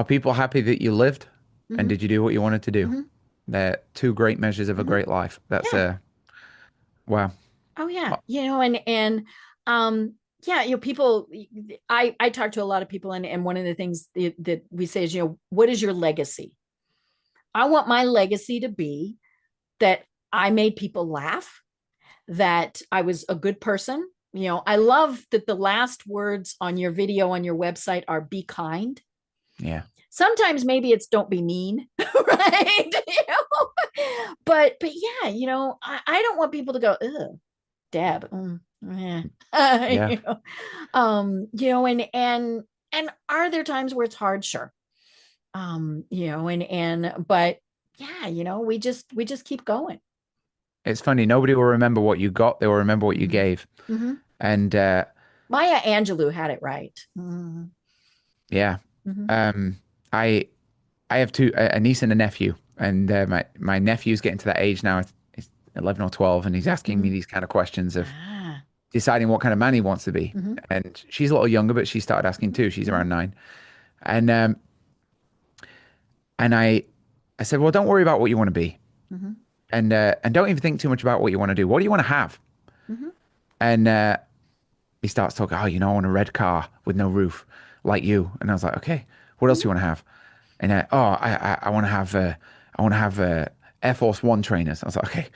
people happy that you lived and hmm did you do what you wanted to do? hmm They're two great measures of a hmm great life. That's Yeah. wow. Oh yeah. And yeah, people, I talk to a lot of people, and one of the things that we say is, what is your legacy? I want my legacy to be that I made people laugh, that I was a good person. I love that the last words on your video on your website are be kind. Yeah. Sometimes maybe it's don't be mean, right? But yeah, I don't want people to go, ugh, Deb. Yeah. Yeah. And are there times where it's hard? Sure. But yeah, we just keep going. It's funny. Nobody will remember what you got. They will remember what you Mhm. gave. Mhm. And Maya Angelou had it right. Yeah. Mm-hmm. Um, I I have a niece and a nephew, and my nephew's getting to that age now. He's 11 or 12, and he's asking me Mm-hmm. these kind of questions of Ah. deciding what kind of man he wants to be. Mm-hmm. And she's a little younger, but she started asking too. She's Mm-hmm. around 9, and and I said, well, don't worry about what you want to be, Mm-hmm. and don't even think too much about what you want to do. What do you want to have? Mm-hmm. And he starts talking. Oh, I want a red car with no roof, like you. And I was like, okay, what else do you want to have? And I want to have Air Force One trainers. I was like, okay.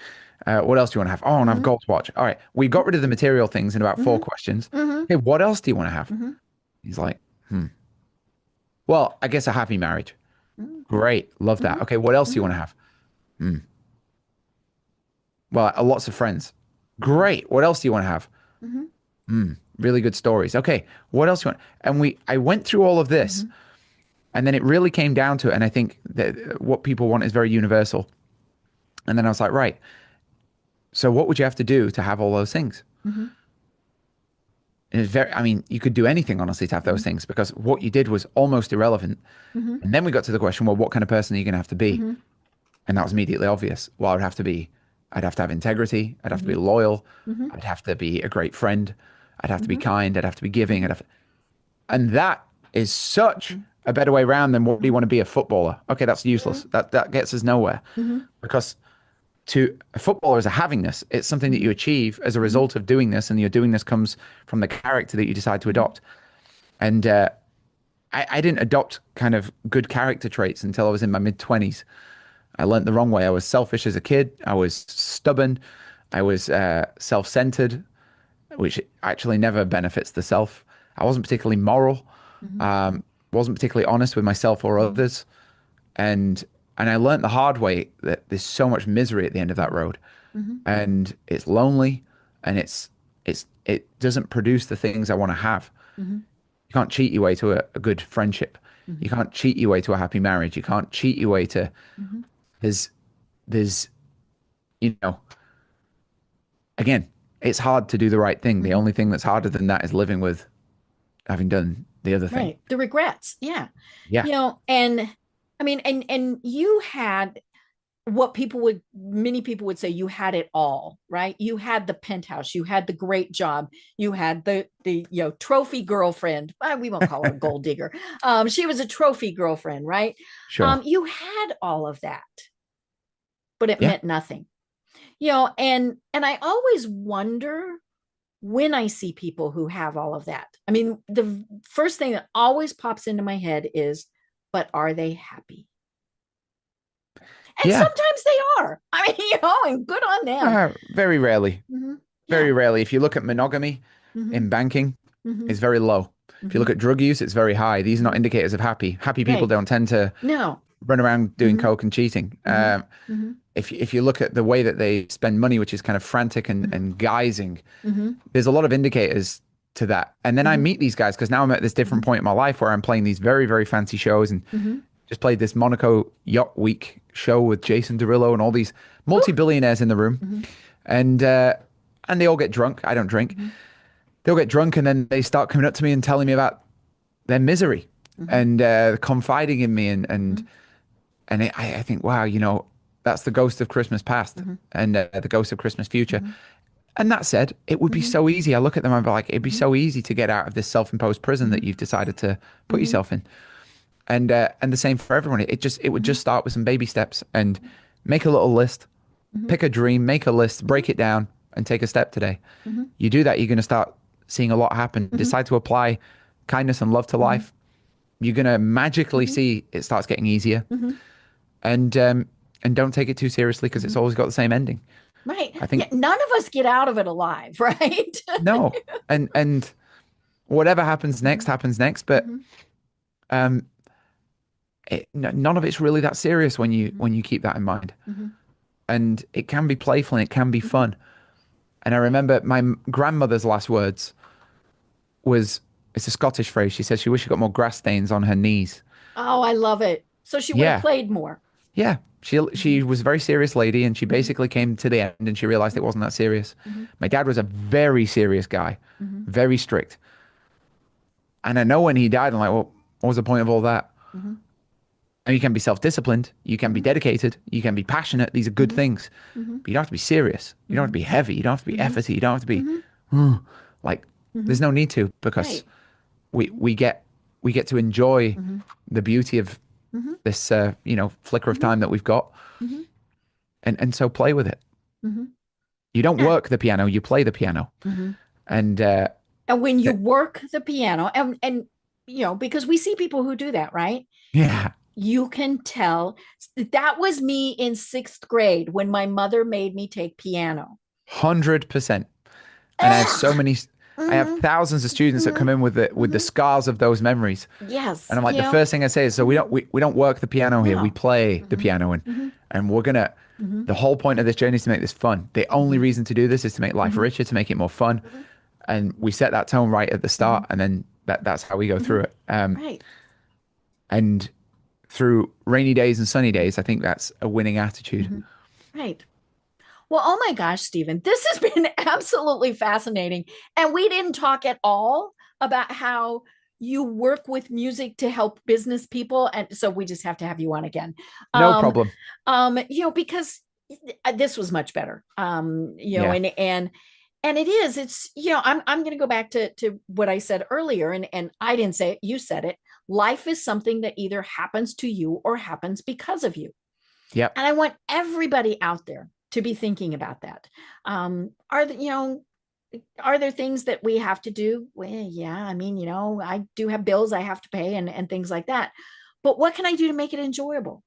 What else do you want to have? Oh, I want to have a Mm-hmm. Gold watch. All right, we got rid of the material things in about four Mm-hmm. questions. Mm-hmm. Okay, what else do you want to have? Mm-hmm. He's like, well, I guess a happy marriage. Great, love that. Mm-hmm. Okay, what else do you want Mm-hmm. to have? Well, lots of friends. Great. What else do you want to have? Mm-hmm. Really good stories. Okay, what else do you want? And I went through all of this, Mm-hmm. and then it really came down to it. And I think that what people want is very universal. And then I was like, right. So what would you have to do to have all those things? Mm-hmm. And it's very, I mean, you could do anything honestly to have those things because what you did was almost irrelevant. Mm-hmm. And then we got to the question, well, what kind of person are you going to have to be? Mm-hmm. And that was immediately obvious. Well, I'd have to have integrity. I'd have to be Mm-hmm. loyal. Mm-hmm. I'd have to be a great friend. I'd have to be Mm-hmm. kind. I'd have to be giving. And that is such Mm-hmm. a better way around than what do you want to be a footballer? Okay, that's useless. Mm-hmm. That gets us nowhere Mm-hmm. because to a footballer is a havingness. It's something that you achieve as a Mm-hmm. result of doing this, and your doing this comes from the character that you decide to adopt. And I didn't adopt kind of good character traits until I was in my mid 20s. I learned the wrong way. I was selfish as a kid. I was stubborn. I was self-centered, which actually never benefits the self. I wasn't particularly moral. Mm-hmm. Wasn't particularly honest with myself or others. And I learned the hard way that there's so much misery at the end of that road, Mm-hmm. and it's lonely, and it doesn't produce the things I want to have. Mm-hmm. You can't cheat your way to a good friendship. Mm-hmm. You can't cheat your way to a happy marriage. You can't cheat your way to Mm-hmm. there's there's you know again, it's hard to do the right thing. The Mm-hmm. only thing that's harder than that is living with having done the other thing. Right. The regrets. Yeah. Yeah. And I mean, and you had what many people would say you had it all, right? You had the penthouse, you had the great job, you had the trophy girlfriend. We won't call her a gold digger. She was a trophy girlfriend, right? Sure. You had all of that, but it Yeah. meant nothing. And I always wonder when I see people who have all of that. I mean, the first thing that always pops into my head is, but are they happy? And Yeah. sometimes they are. I mean, and good on them. Very rarely. Mm-hmm. Very Yeah. rarely. If you look at monogamy Mm-hmm. in banking, Mm-hmm. it's very low. If you look Mm-hmm. at drug use, it's very high. These are not indicators of happy. Happy people Right. don't tend to No. run around doing Mhm. coke and cheating. Mm-hmm. If you look at the way that they spend money, which is kind of frantic and guising, Mm-hmm. there's a lot of indicators to that. And then I Mhm. meet these guys because now I'm at this different point in my life where I'm playing these very, very fancy shows and Mm-hmm. just played this Monaco Yacht Week show with Jason Derulo and all these multi-billionaires in the room. Mm-hmm. And they all get drunk. I don't drink. Mm-hmm. They'll get drunk and then they start coming up to me and telling me about their misery Mm-hmm. and confiding in me and I think, wow, that's the ghost of Christmas past Mm-hmm. and the ghost of Christmas future. And that said, it would be Mm-hmm. so easy. I look at them and be like, it'd be so easy to get out of this self-imposed prison that you've decided to put Mm-hmm. yourself in. And the same for everyone. It would just start with some baby steps and make a little list, Mm-hmm. pick a dream, make a list, break it down, and take a step today. Mm-hmm. You do that, you're going to start seeing a lot happen. Decide to apply kindness and love to life. You're going to magically see it starts getting easier. Mm-hmm. And don't take it too seriously because it's always got the same ending. Right. I think none of us get out of it alive, right? no, and whatever happens next happens next. But um, none of it's really that serious when you keep that in mind. Mm-hmm. And it can be playful and it can be fun. And I remember my grandmother's last words it's a Scottish phrase. She said she wished she got more grass stains on her knees. Oh, I love it. So she would Yeah. have played more. Yeah, she was a very serious lady, and she basically came to the end, and she realized it wasn't that serious. Mm-hmm. My dad was a very serious guy, Mm-hmm. very strict. And I know when he died, I'm like, well, what was the point of all that? Mm-hmm. And you can be self-disciplined, you can be Mm-hmm. dedicated, you can be passionate. These are good Mm-hmm. things, Mm-hmm. but you don't have to be serious. You don't have Mm-hmm. to be heavy. You don't have to be Mm-hmm. efforty. You don't have to be Mm-hmm. like. Mm-hmm. There's no need to, because Right. we get to enjoy Mm-hmm. the beauty of Mm-hmm. this flicker of Mm-hmm. time that we've got, Mm-hmm. and so play with it. Mm-hmm. You don't Yeah. work the piano, you play the piano. Mm-hmm. And And when you that, work the piano, and because we see people who do that, right? yeah, You can tell that was me in sixth grade when my mother made me take piano. 100%. And Ugh. I have Mm-hmm. thousands of students that Mm-hmm. come in with the Mm-hmm. scars of those memories. Yes, And I'm like, the first thing I say is, so mhm. we don't work the piano here, we No. play the Mm-hmm. piano, Mm-hmm. and we're gonna. Mm-hmm. The whole point of this journey is to make this fun. The only Mm-hmm. reason to do this is to make life Mm-hmm. richer, to make it more fun, Mm-hmm. and we set that tone right at the Mm-hmm. start, and then that's how we go Mm-hmm. through it. Right. And through rainy days and sunny days, I think that's a winning attitude. Mm-hmm. Right. Well, oh my gosh, Stephen, this has been absolutely fascinating. And we didn't talk at all about how you work with music to help business people. And so we just have to have you on again. No Um, problem. because this was much better. Yeah, And it is, I'm going to go back to what I said earlier, and I didn't say it, you said it. Life is something that either happens to you or happens because of you. yep. And I want everybody out there to be thinking about that. Are there things that we have to do? Well, yeah, I mean, I do have bills I have to pay and things like that. But what can I do to make it enjoyable?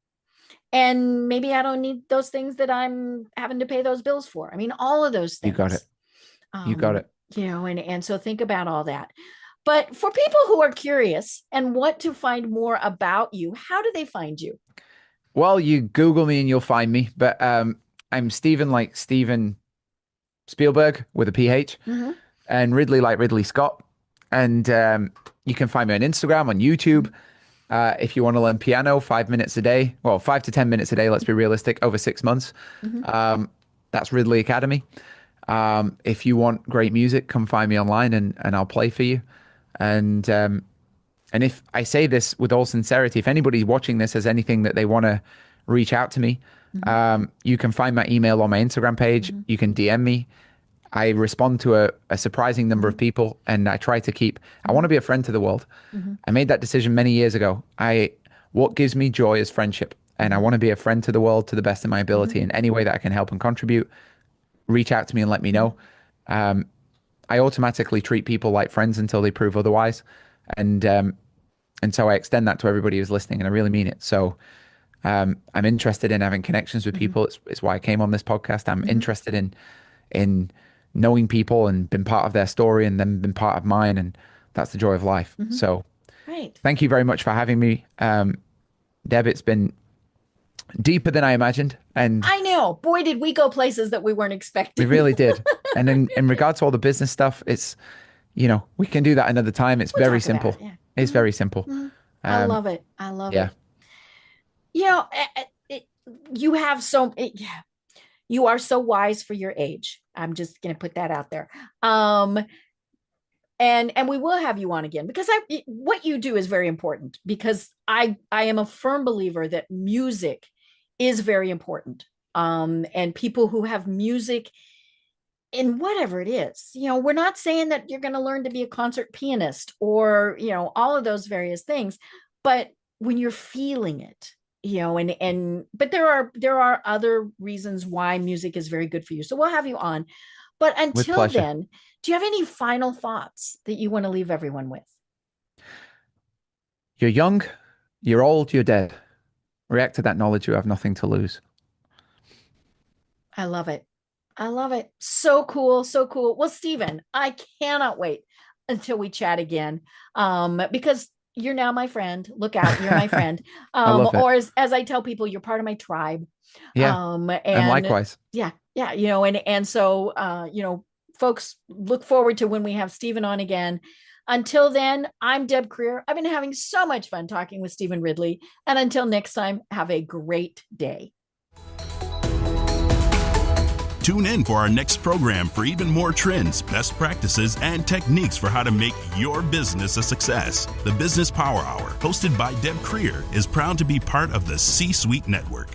And maybe I don't need those things that I'm having to pay those bills for. I mean, all of those You got it. things. You got Um, it. and so think about all that. But for people who are curious and want to find more about you, how do they find you? Well, you Google me and you'll find me. But I'm Steven, like Steven Spielberg with a PH, Mm-hmm. and Ridley like Ridley Scott. And you can find me on Instagram, on YouTube. If you want to learn piano, 5 minutes a day, well, 5 to 10 minutes a day, let's be realistic, over 6 months. Mm-hmm. That's Ridley Academy. If you want great music, come find me online, and I'll play for you. And if I say this with all sincerity, if anybody watching this has anything that they want to reach out to me, Mm-hmm. you can find my email on my Instagram page. Mm-hmm. You can DM me. I respond to a surprising number Mm-hmm. of people, and I try to keep. I want Mm-hmm. to be a friend to the world. Mm-hmm. I made that decision many years ago. What gives me joy is friendship, and I Mm-hmm. want to be a friend to the world to the best of my Mm-hmm. ability. In any way that I can help and contribute, reach out to me and let me know. I automatically treat people like friends until they prove otherwise, and so I extend that to everybody who's listening, and I really mean it. So I'm interested in having connections with Mm-hmm. people. It's why I came on this podcast. I'm Mm-hmm. interested in knowing people and been part of their story, and then been part of mine, and that's the joy of life. Mm-hmm. So Right. thank you very much for having me, Deb. It's been deeper than I imagined, and I know. Boy, did we go places that we weren't we expecting. really did. And in regards to all the business stuff, it's we can do that another time. It's We'll very talk about it. simple. Yeah. It's Mm-hmm. very simple. Mm-hmm. I Um, love it. I love yeah, it. You know, you have you are so wise for your age. I'm just going to put that out there. Um, and we will have you on again because what you do is very important because I am a firm believer that music is very important. And people who have music in whatever it is, we're not saying that you're going to learn to be a concert pianist or, all of those various things, but when you're feeling it, but there are other reasons why music is very good for you. So we'll have you on. But with until pleasure. then, do you have any final thoughts that you want to leave everyone with? You're young, you're old, you're dead. React to that knowledge. You have nothing to lose. I love it. I love it. So cool. So cool. Well, Stephen, I cannot wait until we chat again. Because you're now my friend. Look out, you're my friend. I love it. Or as I tell people, you're part of my tribe. Yeah, and And likewise. yeah, yeah, and so folks look forward to when we have Stephen on again. Until then, I'm Deb Creer. I've been having so much fun talking with Stephen Ridley. And until next time, have a great day. Tune in for our next program for even more trends, best practices, and techniques for how to make your business a success. The Business Power Hour, hosted by Deb Creer, is proud to be part of the C-Suite Network.